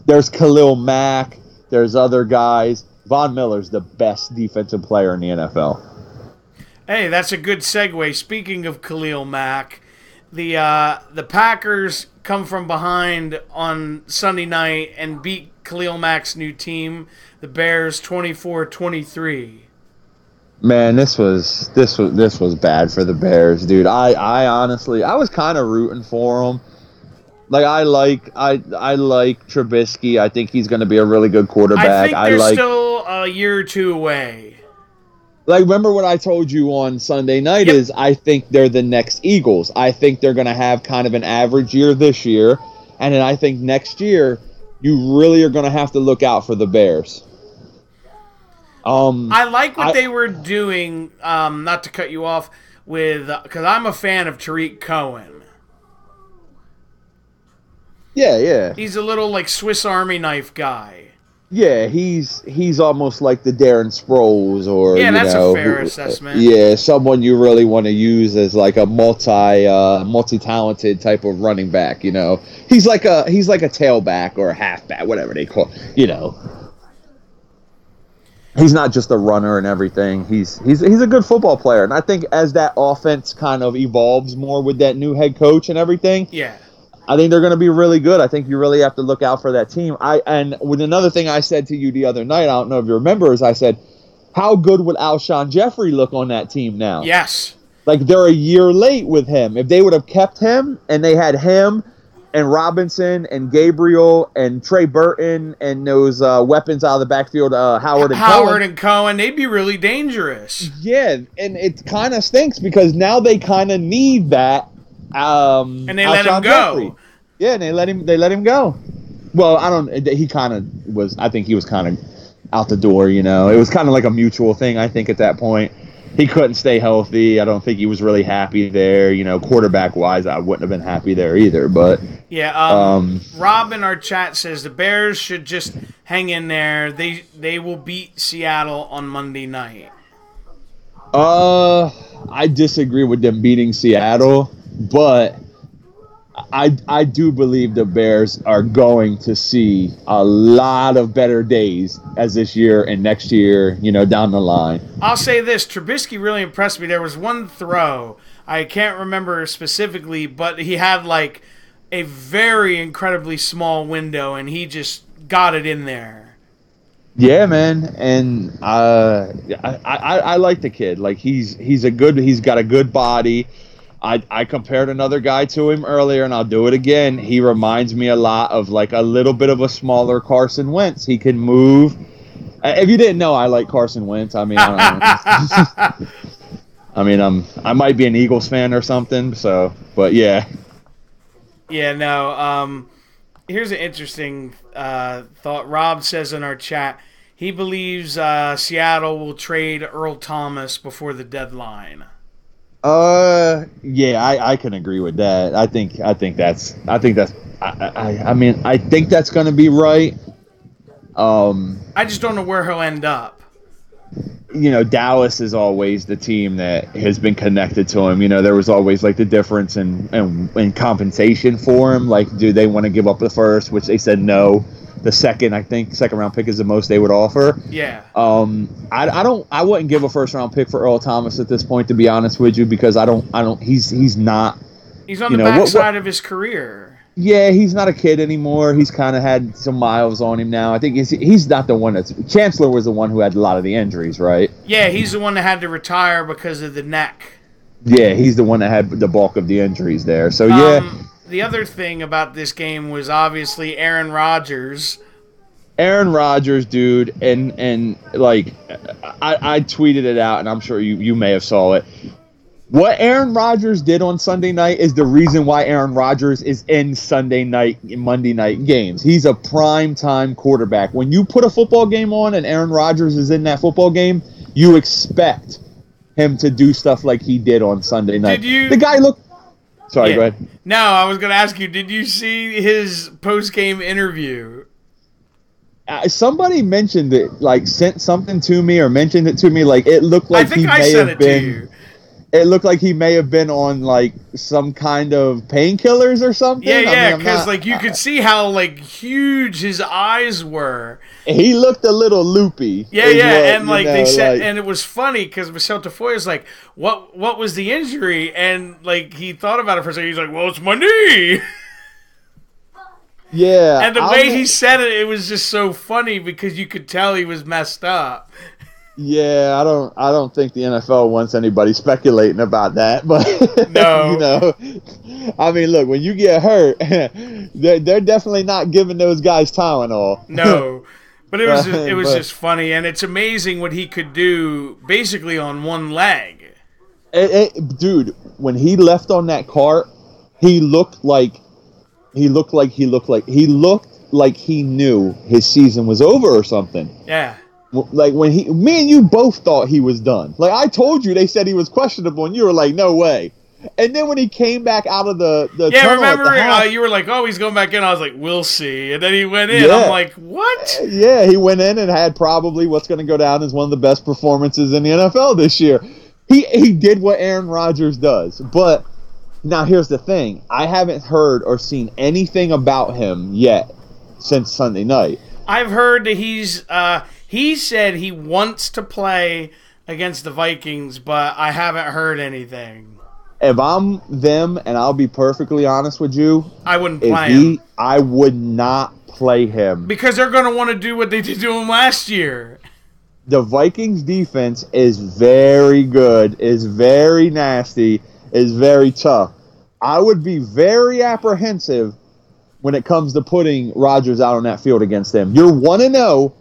There's Khalil Mack. There's other guys. Von Miller's the best defensive player in the NFL. Hey, that's a good segue. Speaking of Khalil Mack, the Packers come from behind on Sunday night and beat Khalil Mack's new team, the Bears, 24-23. Man, this was bad for the Bears, dude. I honestly, I was kind of rooting for them. Like, I like Trubisky. I think he's going to be a really good quarterback. I think they're still a year or two away. Like, remember what I told you on Sunday night is I think they're the next Eagles. I think they're going to have kind of an average year this year. And then I think next year, you really are going to have to look out for the Bears. I like what they were doing, not to cut you off, because I'm a fan of Tariq Cohen. Yeah. He's a little like Swiss Army knife guy. Yeah, he's almost like the Darren Sproles, or that's a fair assessment. Yeah, someone you really want to use as like a multi-talented type of running back. You know, he's like a tailback or a halfback, whatever they call. You know, he's not just a runner and everything. He's a good football player, and I think as that offense kind of evolves more with that new head coach and everything, I think they're going to be really good. I think you really have to look out for that team. And with another thing I said to you the other night, I don't know if you remember, is I said, how good would Alshon Jeffrey look on that team now? Yes. Like, they're a year late with him. If they would have kept him and they had him and Robinson and Gabriel and Trey Burton and those weapons out of the backfield, Howard and Cohen, they'd be really dangerous. Yeah, and it kind of stinks because now they kind of need that. And they let him go. Jeffrey. Yeah, and they let him go. Well, I think he was kind of out the door, you know. It was kind of like a mutual thing, I think, at that point. He couldn't stay healthy. I don't think he was really happy there. You know, quarterback-wise, I wouldn't have been happy there either. But Rob in our chat says the Bears should just hang in there. They will beat Seattle on Monday night. I disagree with them beating Seattle. But I do believe the Bears are going to see a lot of better days as this year and next year, you know, down the line. I'll say this. Trubisky really impressed me. There was one throw. I can't remember specifically, but he had like a very incredibly small window, and he just got it in there. Yeah, man. And I like the kid. Like, he's got a good body. I compared another guy to him earlier, and I'll do it again. He reminds me a lot of like a little bit of a smaller Carson Wentz. He can move. If you didn't know, I like Carson Wentz. I mean, I might be an Eagles fan or something. So, but yeah. Yeah, no. Here's an interesting thought. Rob says in our chat he believes Seattle will trade Earl Thomas before the deadline. Yeah, I can agree with that. I think that's going to be right. I just don't know where he'll end up. You know, Dallas is always the team that has been connected to him. You know, there was always like the difference in compensation for him. Like, do they want to give up the first, which they said no. The second round pick is the most they would offer. Yeah. I wouldn't give a first round pick for Earl Thomas at this point, to be honest with you, because he's not. He's on the backside of his career. Yeah, he's not a kid anymore. He's kind of had some miles on him now. I think he's not the one Chancellor was the one who had a lot of the injuries, right? Yeah, he's the one that had to retire because of the neck. Yeah, he's the one that had the bulk of the injuries there. So yeah, The other thing about this game was obviously Aaron Rodgers. Aaron Rodgers, dude, and like I tweeted it out, and I'm sure you may have saw it. What Aaron Rodgers did on Sunday night is the reason why Aaron Rodgers is in Sunday night, Monday night games. He's a prime time quarterback. When you put a football game on and Aaron Rodgers is in that football game, you expect him to do stuff like he did on Sunday night. The guy looked. Sorry, go ahead. No, I was going to ask you, did you see his post-game interview? Somebody mentioned it, like sent something to me or mentioned it to me. Like it looked like he may have been. It looked like he may have been on like some kind of painkillers or something. Yeah, because like you could see how like huge his eyes were. He looked a little loopy. Yeah, and like they said, and it was funny because Michel Tafoya's like, "What was the injury?" And like he thought about it for a second. He's like, "Well, it's my knee." Yeah, and the way he said it, it was just so funny because you could tell he was messed up. Yeah, I don't think the NFL wants anybody speculating about that, but no, you know, I mean, look, when you get hurt, they're definitely not giving those guys Tylenol. No, but it was just funny, and it's amazing what he could do basically on one leg. Dude, when he left on that cart, he looked like he knew his season was over or something. Yeah. Like when me and you both thought he was done. Like I told you, they said he was questionable, and you were like, "No way." And then when he came back out of the tunnel remember you were like, "Oh, he's going back in." I was like, "We'll see." And then he went in. Yeah. I'm like, "What?" Yeah, he went in and had probably what's going to go down as one of the best performances in the NFL this year. He did what Aaron Rodgers does, but now here's the thing: I haven't heard or seen anything about him yet since Sunday night. I've heard that he said he wants to play against the Vikings, but I haven't heard anything. If I'm them, and I'll be perfectly honest with you, I wouldn't play him. I would not play him. Because they're going to want to do what they did to him last year. The Vikings defense is very good, is very nasty, is very tough. I would be very apprehensive when it comes to putting Rodgers out on that field against them. You're 1-0.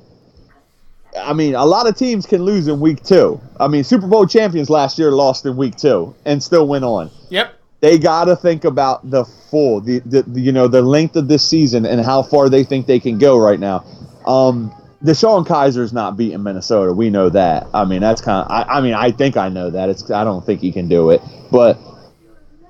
I mean, a lot of teams can lose in week 2. I mean, Super Bowl champions last year lost in week 2 and still went on. Yep. They got to think about the length of this season and how far they think they can go right now. DeShone Kizer's not beating Minnesota. We know that. I mean, that's kind of. I think I know that. I don't think he can do it, but.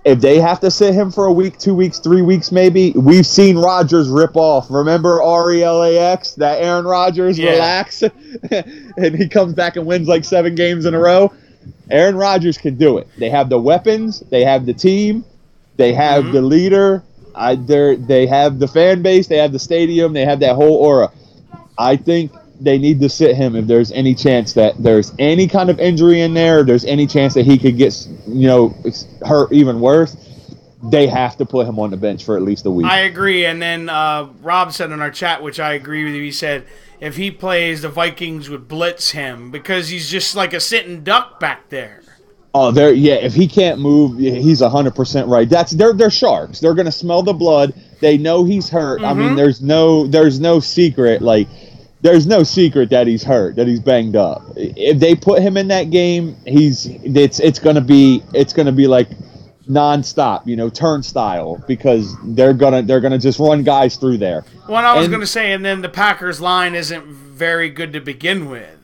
If they have to sit him for a week, 2 weeks, 3 weeks, maybe, we've seen Rodgers rip off. Remember RELAX, that Aaron Rodgers relax, and he comes back and wins like 7 games in a row? Aaron Rodgers can do it. They have the weapons. They have the team. They have the leader. They have the fan base. They have the stadium. They have that whole aura. I think they need to sit him if there's any chance that there's any kind of injury in there, there's any chance that he could get, hurt even worse. They have to put him on the bench for at least a week. I agree. And then Rob said in our chat, which I agree with you, he said if he plays, the Vikings would blitz him because he's just like a sitting duck back there. Oh, if he can't move, he's 100% right. They're sharks. They're going to smell the blood. They know he's hurt. I mean, there's no secret, like, there's no secret that he's hurt, that he's banged up. If they put him in that game, it's gonna be like nonstop, turnstile, because they're gonna just run guys through there. Well, I was gonna say, and then the Packers line isn't very good to begin with.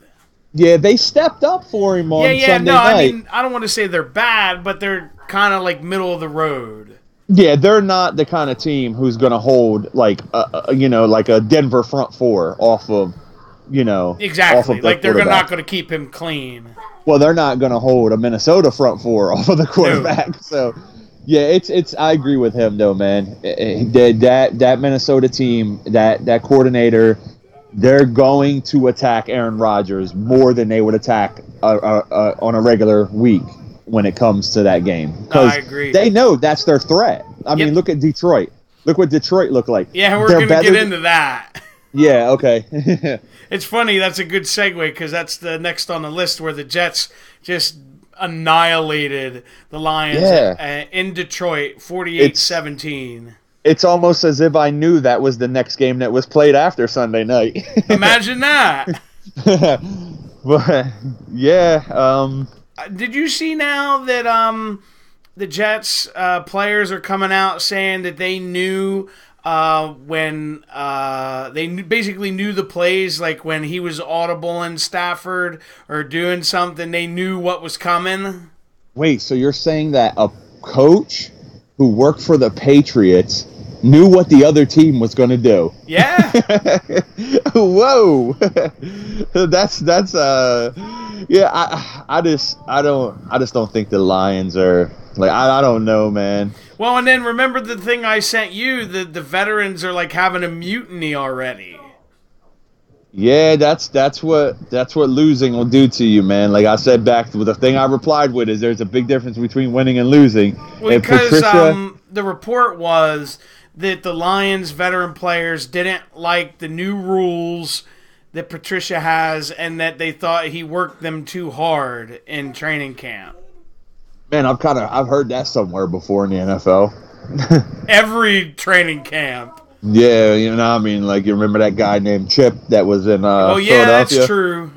Yeah, they stepped up for him on Sunday night. I mean, I don't want to say they're bad, but they're kind of like middle of the road. Yeah, they're not the kind of team who's going to hold like a Denver front four off of, exactly. Off of like they're not going to keep him clean. Well, they're not going to hold a Minnesota front four off of the quarterback. No. So, yeah, it's. I agree with him though, man. That Minnesota team, that coordinator, they're going to attack Aaron Rodgers more than they would attack on a regular week when it comes to that game. I agree. They know that's their threat. I mean, look at Detroit. Look what Detroit looked like. Yeah, we're going to get into that. Yeah, okay. It's funny. That's a good segue because that's the next on the list where the Jets just annihilated the Lions in Detroit, 48-17. It's almost as if I knew that was the next game that was played after Sunday night. Imagine that. But yeah, did you see now that the Jets players are coming out saying that they knew when basically knew the plays, like when he was audibling Stafford or doing something, they knew what was coming? Wait, so you're saying that a coach who worked for the Patriots knew what the other team was going to do? Yeah. Whoa. that's yeah, I just don't think the Lions are, like, I don't know, man. Well, and then remember the thing I sent you, the veterans are like having a mutiny already. Yeah, that's what losing will do to you, man. Like I said back, the thing I replied with is there's a big difference between winning and losing. Well, because the report was that the Lions veteran players didn't like the new rules that Patricia has, and that they thought he worked them too hard in training camp. Man, I've heard that somewhere before in the NFL. Every training camp. Yeah, you know, I mean, like, you remember that guy named Chip that was in Philadelphia? That's true.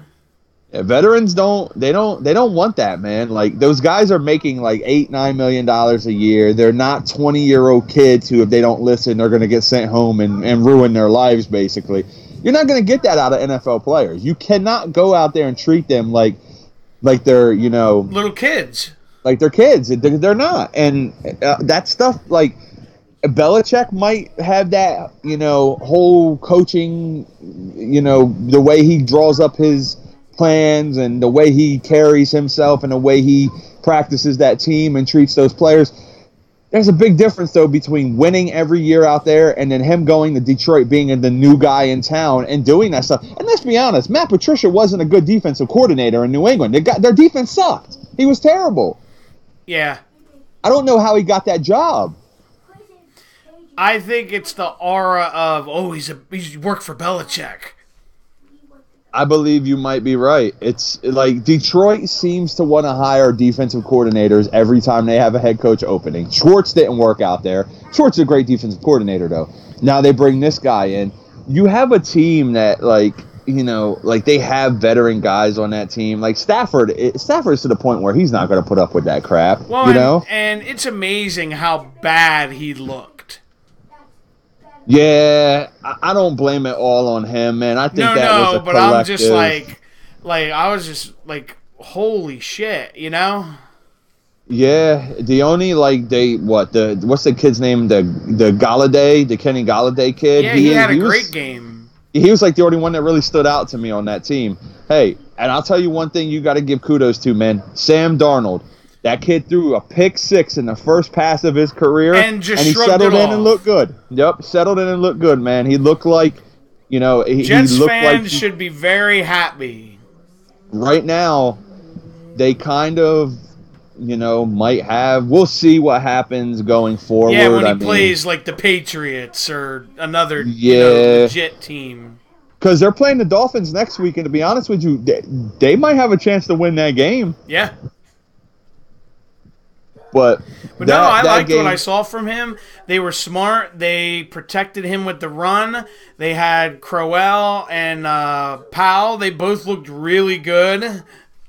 Yeah, veterans don't want that, man. Like, those guys are making like $8-9 million a year. They're not 20-year-old kids who, if they don't listen, they're going to get sent home and ruin their lives, basically. You're not going to get that out of NFL players. You cannot go out there and treat them like they're, you know, little kids. Like they're kids. They're not. And that stuff, like, Belichick might have that, you know, whole coaching, you know, the way he draws up his plans and the way he carries himself and the way he practices that team and treats those players. There's a big difference, though, between winning every year out there and then him going to Detroit, being the new guy in town and doing that stuff. And let's be honest, Matt Patricia wasn't a good defensive coordinator in New England. Their defense sucked. He was terrible. Yeah. I don't know how he got that job. I think it's the aura of, he's worked for Belichick. I believe you might be right. It's like Detroit seems to want to hire defensive coordinators every time they have a head coach opening. Schwartz didn't work out there. Schwartz is a great defensive coordinator, though. Now they bring this guy in. You have a team that, like, you know, like, they have veteran guys on that team. Like Stafford's to the point where he's not going to put up with that crap. Well, you know? And it's amazing how bad he looked. Yeah, I don't blame it all on him, man. I think that was a collective. But I'm just like I was just like, holy shit, you know? Yeah, the only, like, what's the kid's name? The Galladay, the Kenny Galladay kid. Yeah, he had a great game. He was like the only one that really stood out to me on that team. Hey, and I'll tell you one thing you got to give kudos to, man. Sam Darnold. That kid threw a pick six in the first pass of his career, and he settled in and looked good. Yep, settled in and looked good, man. He looked like, you know, Jets fans should be very happy. Right now, they kind of, you know, might have. We'll see what happens going forward. Yeah, when he plays like the Patriots or another legit team. Because they're playing the Dolphins next week, and to be honest with you, they might have a chance to win that game. Yeah. But I liked what I saw from him. They were smart. They protected him with the run. They had Crowell and Powell. They both looked really good.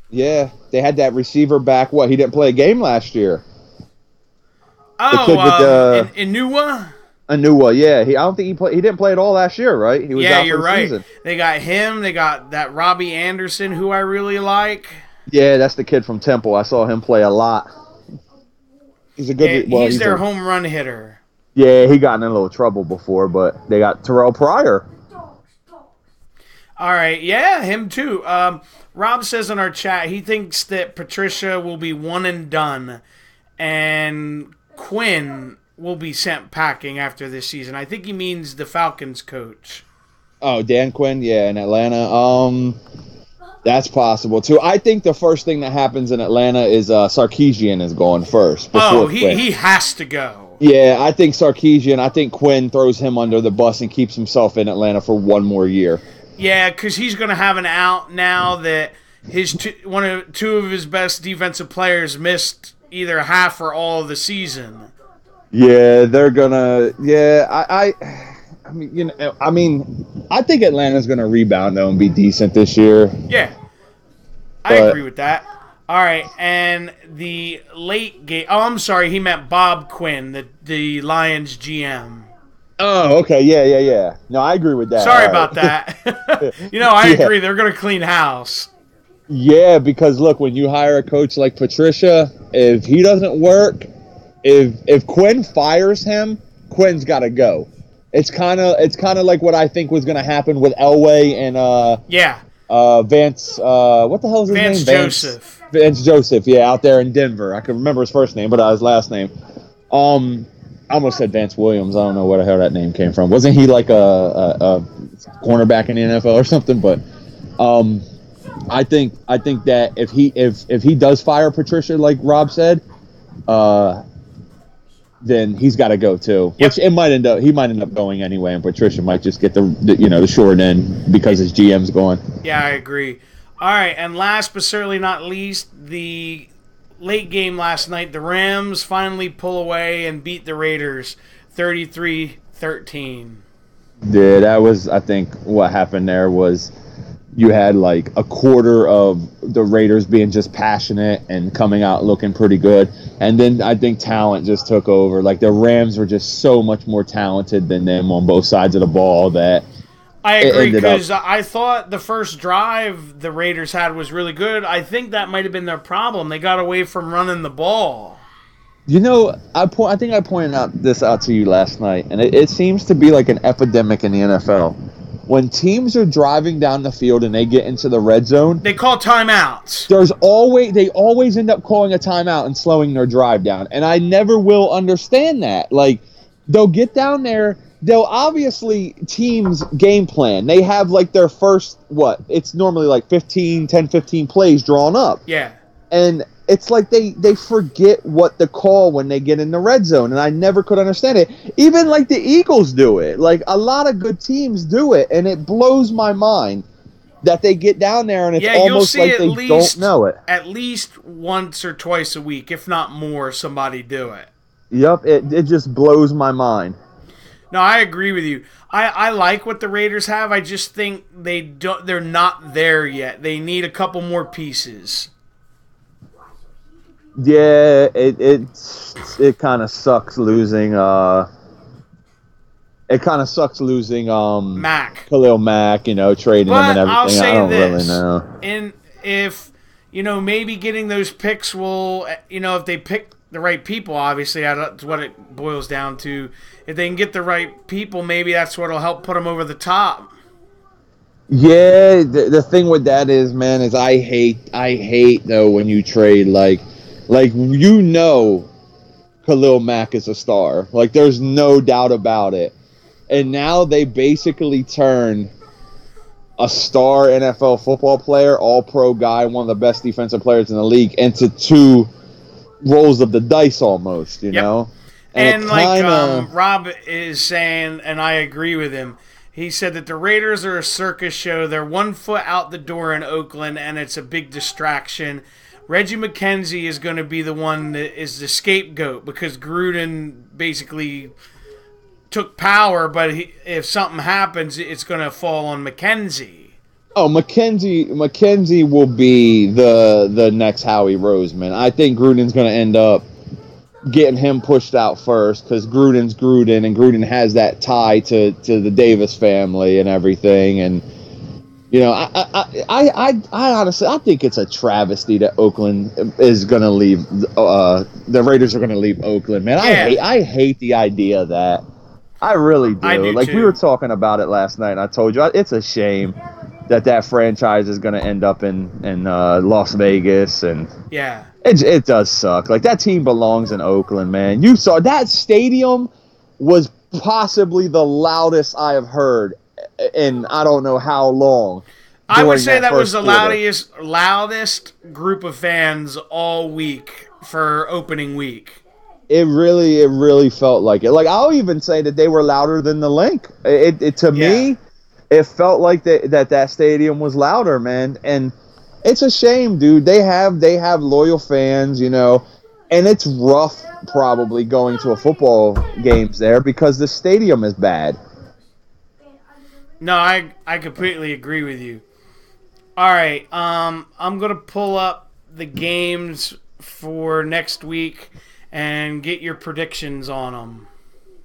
Yeah, they had that receiver back. He didn't play a game last year. Inua? Inua, yeah. I don't think he played. He didn't play at all last year, right? He was out for the season. They got him. They got that Robbie Anderson, who I really like. Yeah, that's the kid from Temple. I saw him play a lot. He's a good. He's their home run hitter. Yeah, he got in a little trouble before, but they got Terrell Pryor. All right, yeah, him too. Rob says in our chat he thinks that Patricia will be one and done, and Quinn will be sent packing after this season. I think he means the Falcons coach. Oh, Dan Quinn, yeah, in Atlanta. That's possible too. I think the first thing that happens in Atlanta is Sarkisian is going first. He has to go. Yeah, I think Sarkisian. I think Quinn throws him under the bus and keeps himself in Atlanta for one more year. Yeah, because he's going to have an out now that two of his best defensive players missed either half or all of the season. Yeah, they're gonna. Yeah, I mean, I think Atlanta's gonna rebound though and be decent this year. Yeah, I agree with that. All right, and the late game. Oh, I'm sorry, he meant Bob Quinn, the Lions GM. Oh, okay, yeah. No, I agree with that. Sorry about that. I agree. They're gonna clean house. Yeah, because look, when you hire a coach like Patricia, if he doesn't work, if Quinn fires him, Quinn's got to go. It's kind of like what I think was going to happen with Elway and Vance. What the hell is his name? Joseph. Vance Joseph. Yeah, out there in Denver. I can remember his first name, but his last name. I almost said Vance Williams. I don't know where the hell that name came from. Wasn't he like a cornerback in the NFL or something? But I think that if he does fire Patricia, like Rob said, then he's got to go too. Yep. Which he might end up going anyway, and Patricia might just get the short end because his GM's going. Yeah, I agree. All right, and last but certainly not least, the late game last night, the Rams finally pull away and beat the Raiders 33-13. Yeah, that was, I think, what happened there was you had like a quarter of the Raiders being just passionate and coming out looking pretty good. And then I think talent just took over. Like the Rams were just so much more talented than them on both sides of the ball that I agree, because I thought the first drive the Raiders had was really good. I think that might have been their problem. They got away from running the ball. I think I pointed out to you last night, and it seems to be like an epidemic in the NFL. When teams are driving down the field and they get into the red zone, they call timeouts. They always end up calling a timeout and slowing their drive down. And I never will understand that. Like, they'll get down there, they'll obviously teams game plan. They have like their first it's normally like 15 plays drawn up. Yeah. And it's like they forget what to call when they get in the red zone, and I never could understand it. Even like the Eagles do it. Like a lot of good teams do it, and it blows my mind that they get down there and it's almost like they don't know it. At least once or twice a week, if not more, somebody do it. Yep, it just blows my mind. No, I agree with you. I like what the Raiders have. I just think they're not there yet. They need a couple more pieces. Yeah, it kind of sucks losing. It kind of sucks losing. Mac, Khalil Mack, trading him and everything. I'll say I don't this, really know. And if maybe getting those picks will, if they pick the right people, obviously that's what it boils down to. If they can get the right people, maybe that's what'll help put them over the top. Yeah, the thing with that is, man, is I hate though when you trade like Khalil Mack is a star. Like there's no doubt about it. And now they basically turn a star NFL football player, all-pro guy, one of the best defensive players in the league, into two rolls of the dice almost, you know? And like Rob is saying, and I agree with him, he said that the Raiders are a circus show. They're 1 foot out the door in Oakland, and it's a big distraction. Reggie McKenzie is going to be the one that is the scapegoat because Gruden basically took power, but if something happens, it's going to fall on McKenzie. Oh, McKenzie will be the next Howie Roseman. I think Gruden's going to end up getting him pushed out first because Gruden's Gruden, and Gruden has that tie to the Davis family and everything. And I honestly I think it's a travesty that Oakland is going to leave. The Raiders are going to leave Oakland, man. Yeah. I hate the idea of that. I really do. I do like too. We were talking about it last night, and I told you it's a shame that franchise is going to end up in Las Vegas, and yeah, it does suck. Like that team belongs in Oakland, man. You saw that stadium was possibly the loudest I have heard in I don't know how long. I would say that was the loudest group of fans all week for opening week. It really felt like it. Like I'll even say that they were louder than the Link. To me, it felt like that stadium was louder, man. And It's a shame, dude. They have loyal fans, and it's rough probably going to a football games there because the stadium is bad. No, I completely agree with you. All right, I'm gonna pull up the games for next week and get your predictions on them.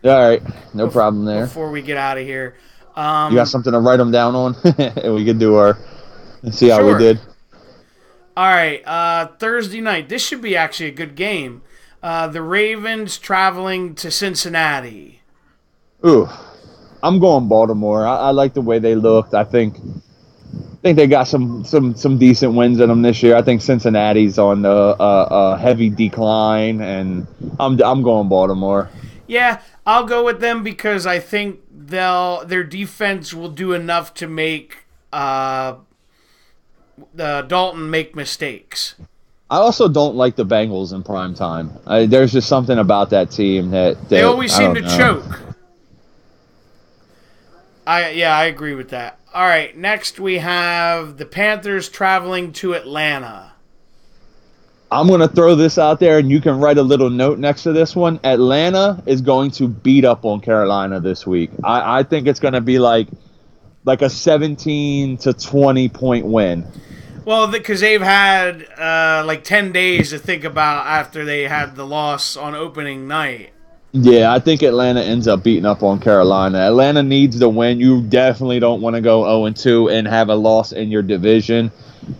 All right, no problem there. Before we get out of here, you got something to write them down on, and we can do see how sure. we did. All right, Thursday night. This should be actually a good game. The Ravens traveling to Cincinnati. Ooh, I'm going Baltimore. I like the way they looked. I think they got some decent wins in them this year. I think Cincinnati's on a heavy decline, and I'm going Baltimore. Yeah, I'll go with them because I think their defense will do enough to make Dalton make mistakes. I also don't like the Bengals in prime time. There's just something about that team that they always seem to choke. I agree with that. All right, next we have the Panthers traveling to Atlanta. I'm going to throw this out there, and you can write a little note next to this one. Atlanta is going to beat up on Carolina this week. I think it's going to be like a 17 to 20 point win. Well, because they've had 10 days to think about after they had the loss on opening night. Yeah, I think Atlanta ends up beating up on Carolina. Atlanta needs the win. You definitely don't want to go 0-2 and have a loss in your division.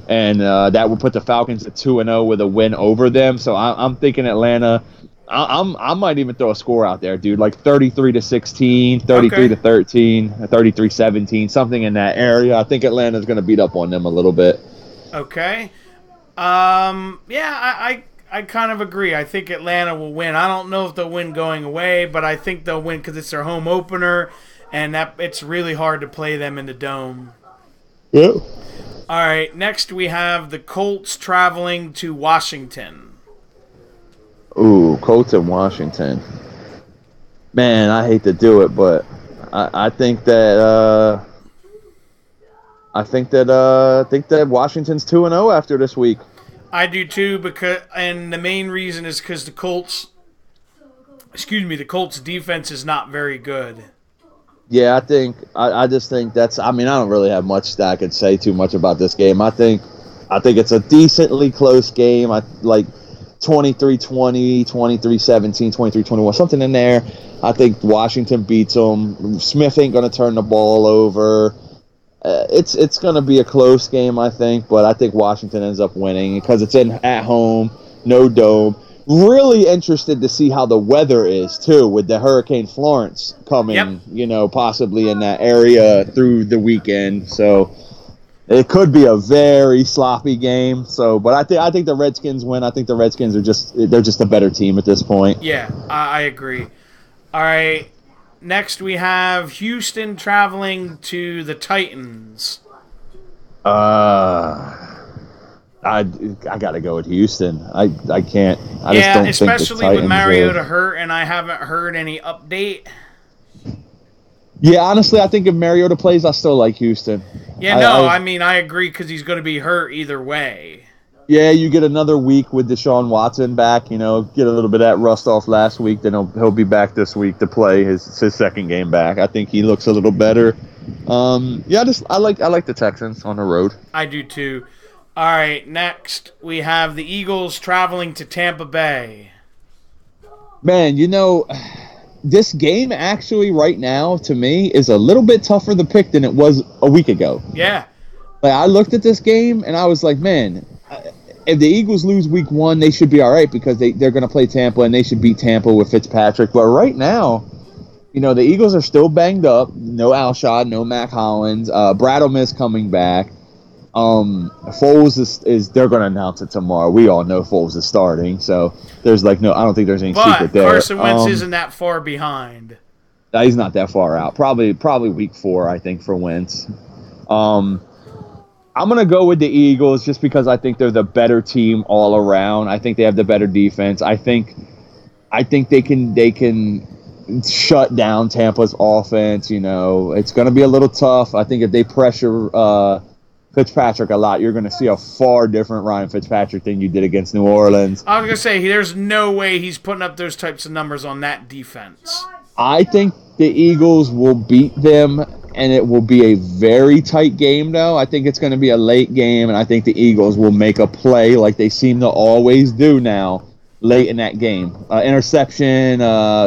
And that would put the Falcons at 2-0 with a win over them. So I'm thinking Atlanta. I might even throw a score out there, dude, like 33-16, 33-13, 33-17, something in that area. I think Atlanta's going to beat up on them a little bit. Okay. I kind of agree. I think Atlanta will win. I don't know if they'll win going away, but I think they'll win because it's their home opener, and that it's really hard to play them in the Dome. Yeah. All right, next we have the Colts traveling to Washington. Ooh, Colts in Washington. Man, I hate to do it, but I think that Washington's 2-0 after this week. I do too, and the main reason is because the Colts defense is not very good. Yeah, I just think that's. I mean, I don't really have much that I could say too much about this game. I think it's a decently close game. I like 23-20, 23-17, 23-21, something in there. I think Washington beats them. Smith ain't gonna turn the ball over. It's going to be a close game, I think, but I think Washington ends up winning because it's at home, no dome. Really interested to see how the weather is, too, with the Hurricane Florence coming, possibly in that area through the weekend. So it could be a very sloppy game. So, but I think the Redskins win. I think the Redskins are just a better team at this point. Yeah, I agree. All right. Next, we have Houston traveling to the Titans. I got to go with Houston. I can't. I just don't especially think the with Mariota hurt, and I haven't heard any update. Yeah, honestly, I think if Mariota plays, I still like Houston. Yeah, I agree because he's going to be hurt either way. Yeah, you get another week with Deshaun Watson back. Get a little bit of that rust off last week. Then he'll be back this week to play his second game back. I think he looks a little better. I like the Texans on the road. I do too. All right, next we have the Eagles traveling to Tampa Bay. Man, this game actually right now to me is a little bit tougher to pick than it was a week ago. Yeah. Like I looked at this game and I was like, man, if the Eagles lose week 1, they should be all right because they're going to play Tampa and they should beat Tampa with Fitzpatrick. But right now, the Eagles are still banged up. No Alshon, no Mac Hollins. Brad O'Miss coming back. Foles is they're going to announce it tomorrow. We all know Foles is starting, so there's I don't think there's any secret there. Carson Wentz isn't that far behind. He's not that far out. Probably week 4, I think, for Wentz. I'm going to go with the Eagles just because I think they're the better team all around. I think they have the better defense. I think they can shut down Tampa's offense. It's going to be a little tough. I think if they pressure Fitzpatrick a lot, you're going to see a far different Ryan Fitzpatrick than you did against New Orleans. I was going to say, there's no way he's putting up those types of numbers on that defense. I think the Eagles will beat them, and it will be a very tight game, though. I think it's going to be a late game, and I think the Eagles will make a play like they seem to always do now late in that game. Interception,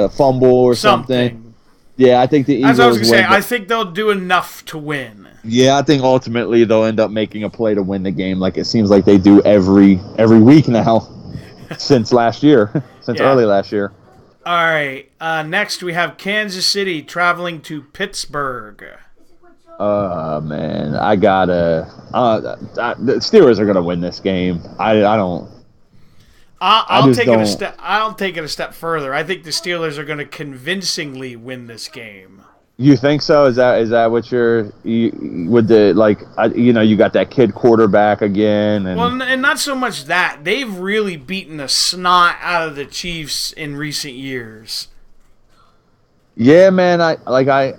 fumble, or something. Yeah, I think the Eagles. As I was going to say, I think they'll do enough to win. Yeah, I think ultimately they'll end up making a play to win the game, like it seems like they do every week now since last year, early last year. All right. Next, we have Kansas City traveling to Pittsburgh. Man, I gotta. The Steelers are gonna win this game. I don't. I'll take it a step further. I think the Steelers are going to convincingly win this game. You think so? Is that what with the you got that kid quarterback again? And not so much that. They've really beaten the snot out of the Chiefs in recent years. Yeah, man. I got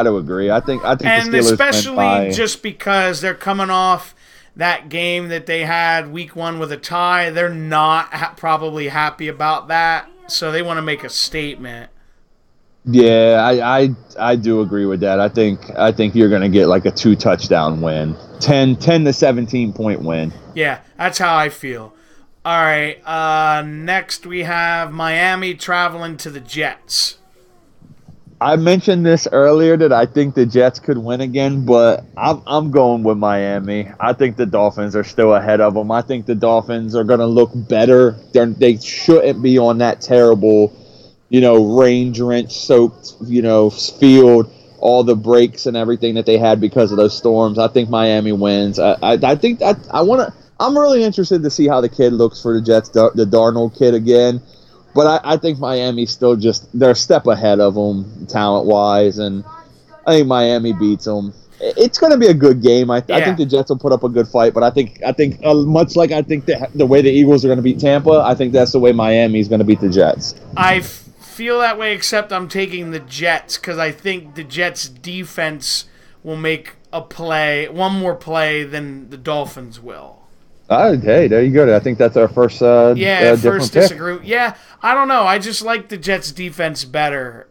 to agree. I think the Steelers especially just because they're coming off that game that they had week 1 with a tie. They're not probably happy about that, so they want to make a statement. Yeah, I do agree with that. I think you're going to get like a 2-touchdown win. 10 to 17 point win. Yeah, that's how I feel. All right, next we have Miami traveling to the Jets. I mentioned this earlier that I think the Jets could win again, but I'm going with Miami. I think the Dolphins are still ahead of them. I think the Dolphins are going to look better. They shouldn't be on that terrible, rain-drenched, soaked, field, all the breaks and everything that they had because of those storms. I think Miami wins. I'm really interested to see how the kid looks for the Jets, the Darnold kid again. But I think Miami's still they're a step ahead of them talent-wise, and I think Miami beats them. It's going to be a good game. I think the Jets will put up a good fight, but I think much like I think the way the Eagles are going to beat Tampa, I think that's the way Miami's going to beat the Jets. I feel that way, except I'm taking the Jets because I think the Jets' defense will make one more play than the Dolphins will. Hey, there you go. I think that's our first first disagreement. Yeah, I don't know. I just like the Jets' defense better.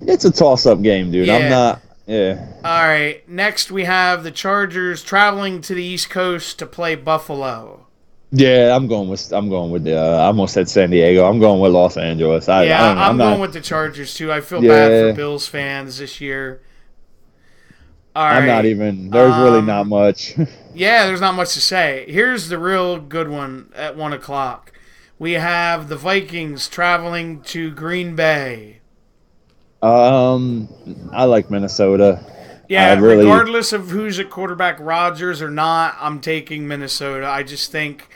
It's a toss-up game, dude. Yeah. I'm not. Yeah. All right. Next, we have the Chargers traveling to the East Coast to play Buffalo. Yeah, I'm going with I almost said San Diego. I'm going with Los Angeles. I'm going with the Chargers too. I feel bad for Bills fans this year. All right. I'm not even. There's really not much. Yeah, there's not much to say. Here's the real good one at 1 o'clock. We have the Vikings traveling to Green Bay. I like Minnesota. Yeah, regardless of who's at quarterback, Rodgers or not, I'm taking Minnesota. I just think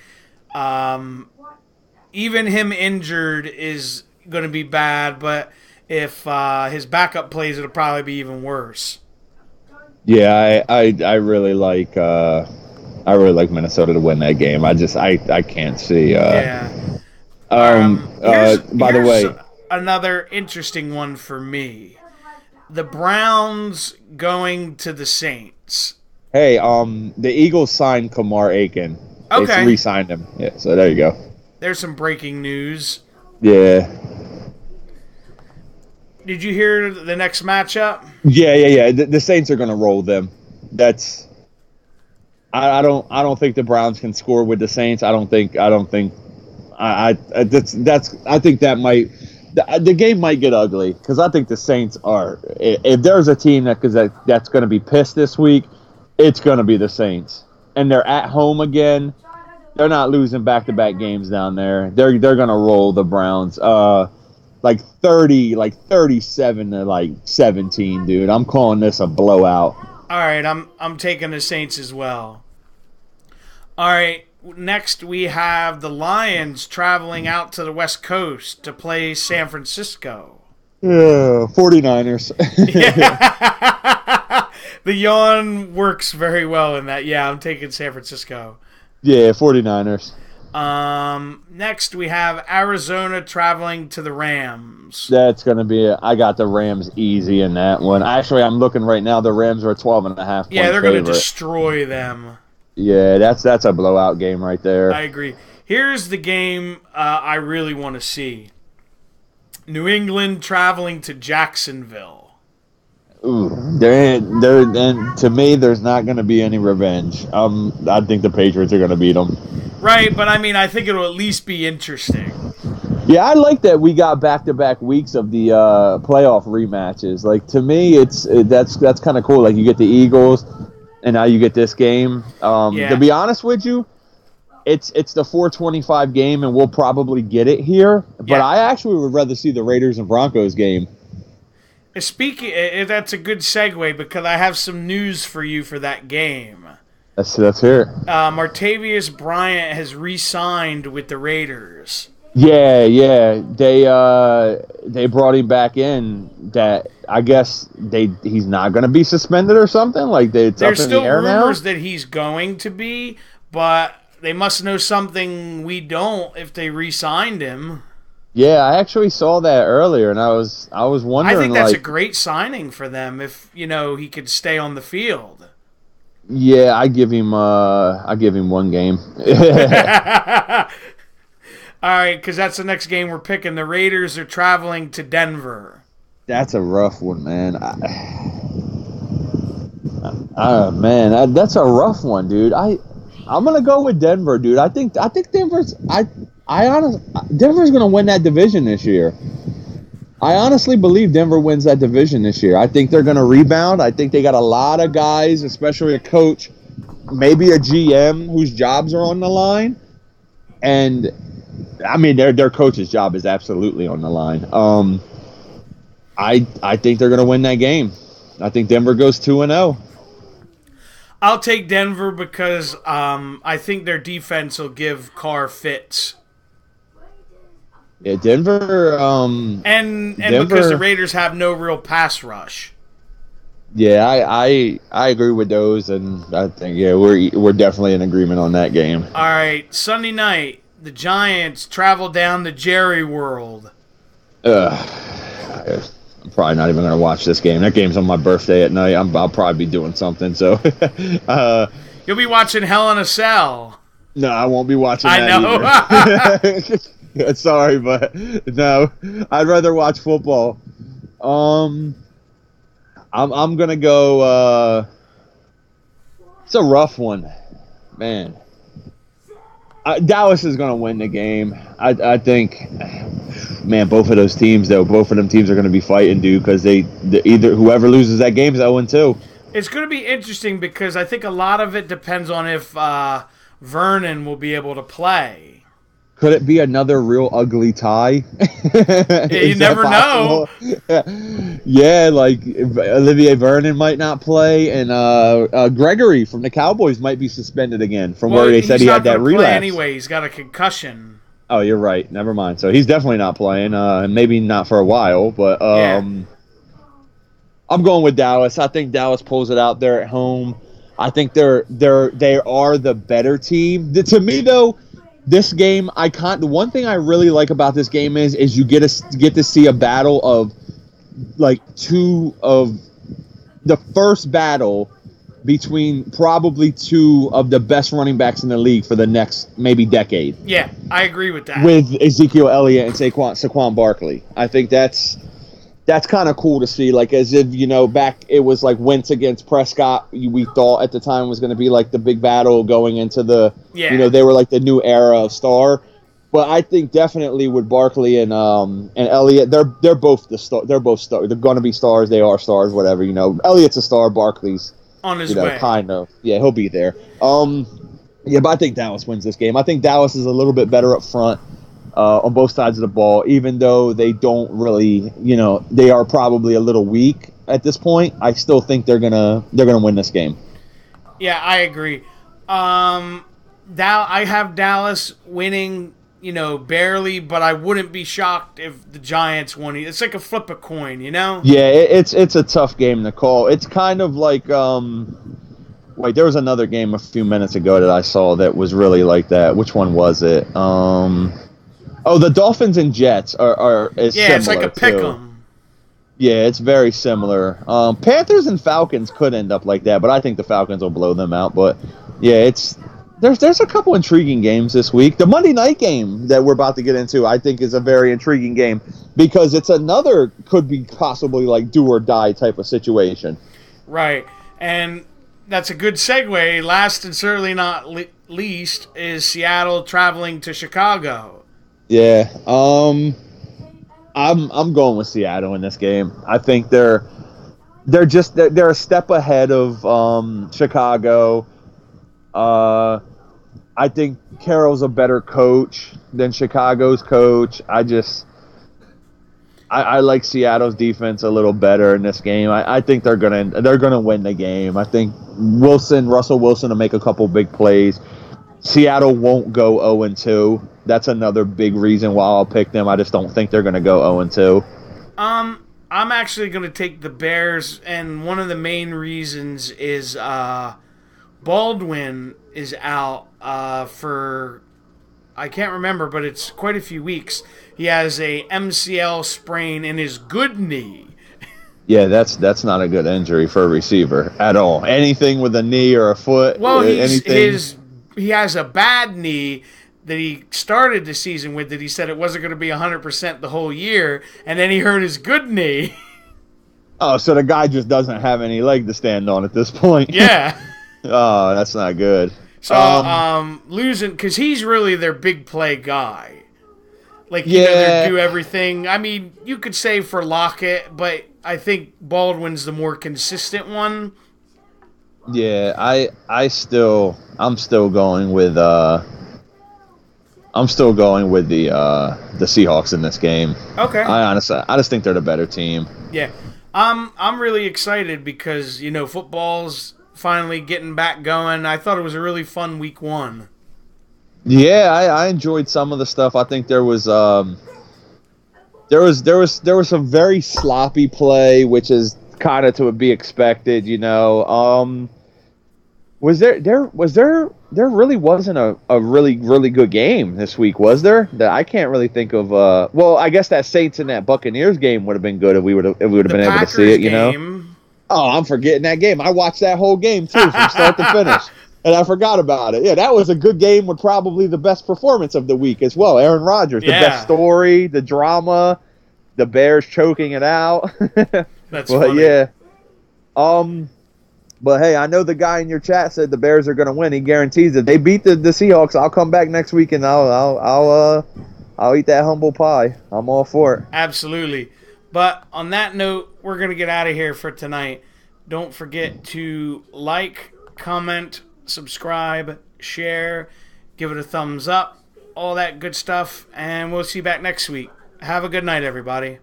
even him injured is going to be bad, but if his backup plays, it'll probably be even worse. Yeah, I really like Minnesota to win that game. I can't see. By the way, another interesting one for me: the Browns going to the Saints. Hey, the Eagles signed Kamar Aiken. Okay, they re-signed him. Yeah, so there you go. There's some breaking news. Yeah. Did you hear the next matchup? Yeah. The Saints are going to roll them. I don't think the Browns can score with the Saints. I think that might the game might get ugly because I think the Saints are. If there's a team that's going to be pissed this week, it's going to be the Saints, and they're at home again. They're not losing back-to-back games down there. They're going to roll the Browns. 37 to 17, dude. I'm calling this a blowout. All right, I'm taking the Saints as well. All right, next we have the Lions traveling out to the West Coast to play San Francisco. Yeah, 49ers. Yeah. The yawn works very well in that. Yeah, I'm taking San Francisco. Yeah, 49ers. Next we have Arizona traveling to the Rams. That's going to be I got the Rams easy in that one. Actually, I'm looking right now. The Rams are a 12.5 point Yeah, they're going to destroy them. Yeah, that's a blowout game right there. I agree. Here's the game I really want to see. New England traveling to Jacksonville. Ooh, and to me, there's not going to be any revenge. I think the Patriots are going to beat them. Right, but I mean, I think it'll at least be interesting. Yeah, I like that we got back-to-back weeks of the playoff rematches. Like, to me, that's kind of cool. Like, you get the Eagles, and now you get this game. To be honest with you, it's the 4:25 game, and we'll probably get it here. But I actually would rather see the Raiders and Broncos game. Speaking, that's a good segue because I have some news for you for that game. Let's hear it. Martavius Bryant has re-signed with the Raiders. Yeah. They brought him back in. That I guess he's not going to be suspended or something. Like it's There's up in still the air rumors now? that he's going to be, but they must know something we don't if they re-signed him. Yeah, I actually saw that earlier, and I was wondering. I think that's a great signing for them if he could stay on the field. Yeah, I give him one game. All right, because that's the next game we're picking. The Raiders are traveling to Denver. That's a rough one, man. Man, that's a rough one, dude. I'm gonna go with Denver, dude. I think Denver's Denver's gonna win that division this year. I honestly believe Denver wins that division this year. I think they're gonna rebound. I think they got a lot of guys, especially a coach, maybe a GM whose jobs are on the line, and I mean their coach's job is absolutely on the line. I think they're gonna win that game. I think Denver goes 2-0. I'll take Denver because I think their defense will give Carr fits. Yeah, Denver. And Denver, because the Raiders have no real pass rush. Yeah, I agree with those, and I think we're definitely in agreement on that game. All right, Sunday night, the Giants travel down to Jerry World. I'm probably not even going to watch this game. That game's on my birthday at night. I'll probably be doing something. So you'll be watching Hell in a Cell. No, I won't be watching that I know. either. Sorry, but no, I'd rather watch football. I'm gonna go. It's a rough one, man. Dallas is gonna win the game. I think, man, both of those teams though, both of them teams are gonna be fighting, dude, because either whoever loses that game is 0-2. It's gonna be interesting because I think a lot of it depends on if Vernon will be able to play. Could it be another real ugly tie? You never know. Yeah, like Olivier Vernon might not play, and Gregory from the Cowboys might be suspended again from where they said he had that relapse. Anyway, he's got a concussion. Oh, you're right. Never mind. So he's definitely not playing. Maybe not for a while, but I'm going with Dallas. I think Dallas pulls it out there at home. I think they are the better team. To me, though. This game, the one thing I really like about this game is you get to see a battle of like two of the first battle between probably two of the best running backs in the league for the next maybe decade. Yeah, I agree with that. With Ezekiel Elliott and Saquon Barkley. I think that's kind of cool to see. Like, as if, back it was like Wentz against Prescott. We thought at the time was going to be like the big battle going into the, they were like the new era of star. But I think definitely with Barkley and Elliott, they're both the star. They're both stars. They're going to be stars. They are stars. Whatever. Elliott's a star. Barkley's on his way. Kind of. Yeah, he'll be there. But I think Dallas wins this game. I think Dallas is a little bit better up front. On both sides of the ball, even though they don't really, they are probably a little weak at this point. I still think they're gonna win this game. Yeah, I agree. I have Dallas winning, barely, but I wouldn't be shocked if the Giants won. It's like a flip a coin, Yeah, it's a tough game to call. It's kind of like Wait, there was another game a few minutes ago that I saw that was really like that. Which one was it? Oh, the Dolphins and Jets are is Yeah, it's similar like a pick too. 'em. Yeah, it's very similar. Panthers and Falcons could end up like that, but I think the Falcons will blow them out. But yeah, there's a couple intriguing games this week. The Monday night game that we're about to get into, I think, is a very intriguing game because it's another could be possibly like do or die type of situation. Right. And that's a good segue. Last and certainly not least is Seattle traveling to Chicago. Yeah. I'm going with Seattle in this game. I think they're a step ahead of Chicago. I think Carroll's a better coach than Chicago's coach. I like Seattle's defense a little better in this game. I think they're gonna win the game. I think Russell Wilson will make a couple big plays. Seattle won't go 0-2. That's another big reason why I'll pick them. I just don't think they're gonna go 0-2. I'm actually going to take the Bears, and one of the main reasons is Baldwin is out for, I can't remember, but it's quite a few weeks. He has a MCL sprain in his good knee. Yeah, that's not a good injury for a receiver at all. Anything with a knee or a foot, Well, anything. he has a bad knee that he started the season with that he said it wasn't going to be 100% the whole year, and then he hurt his good knee. Oh, so the guy just doesn't have any leg to stand on at this point. Yeah. Oh, that's not good. So, losing, because he's really their big play guy. Like, Yeah. they do everything. I mean, you could say for Lockett, but I think Baldwin's the more consistent one. Yeah, I'm still going with the Seahawks in this game. Okay. I just think they're the better team. Yeah. I'm really excited because, football's finally getting back going. I thought it was a really fun week 1. Yeah, I enjoyed some of the stuff. I think there was some very sloppy play, which is kind of to be expected, There really wasn't a really good game this week, was there? That I can't really think of. Well, I guess that Saints and that Buccaneers game would have been good if we would have been able to see it. Game. Oh, I'm forgetting that game. I watched that whole game too from start to finish, and I forgot about it. Yeah, that was a good game with probably the best performance of the week as well. Aaron Rodgers, the best story, the drama, the Bears choking it out. That's funny. Yeah. But hey, I know the guy in your chat said the Bears are going to win. He guarantees it. They beat the Seahawks. I'll come back next week and I'll eat that humble pie. I'm all for it. Absolutely. But on that note, we're going to get out of here for tonight. Don't forget to like, comment, subscribe, share, give it a thumbs up, all that good stuff, and we'll see you back next week. Have a good night, everybody.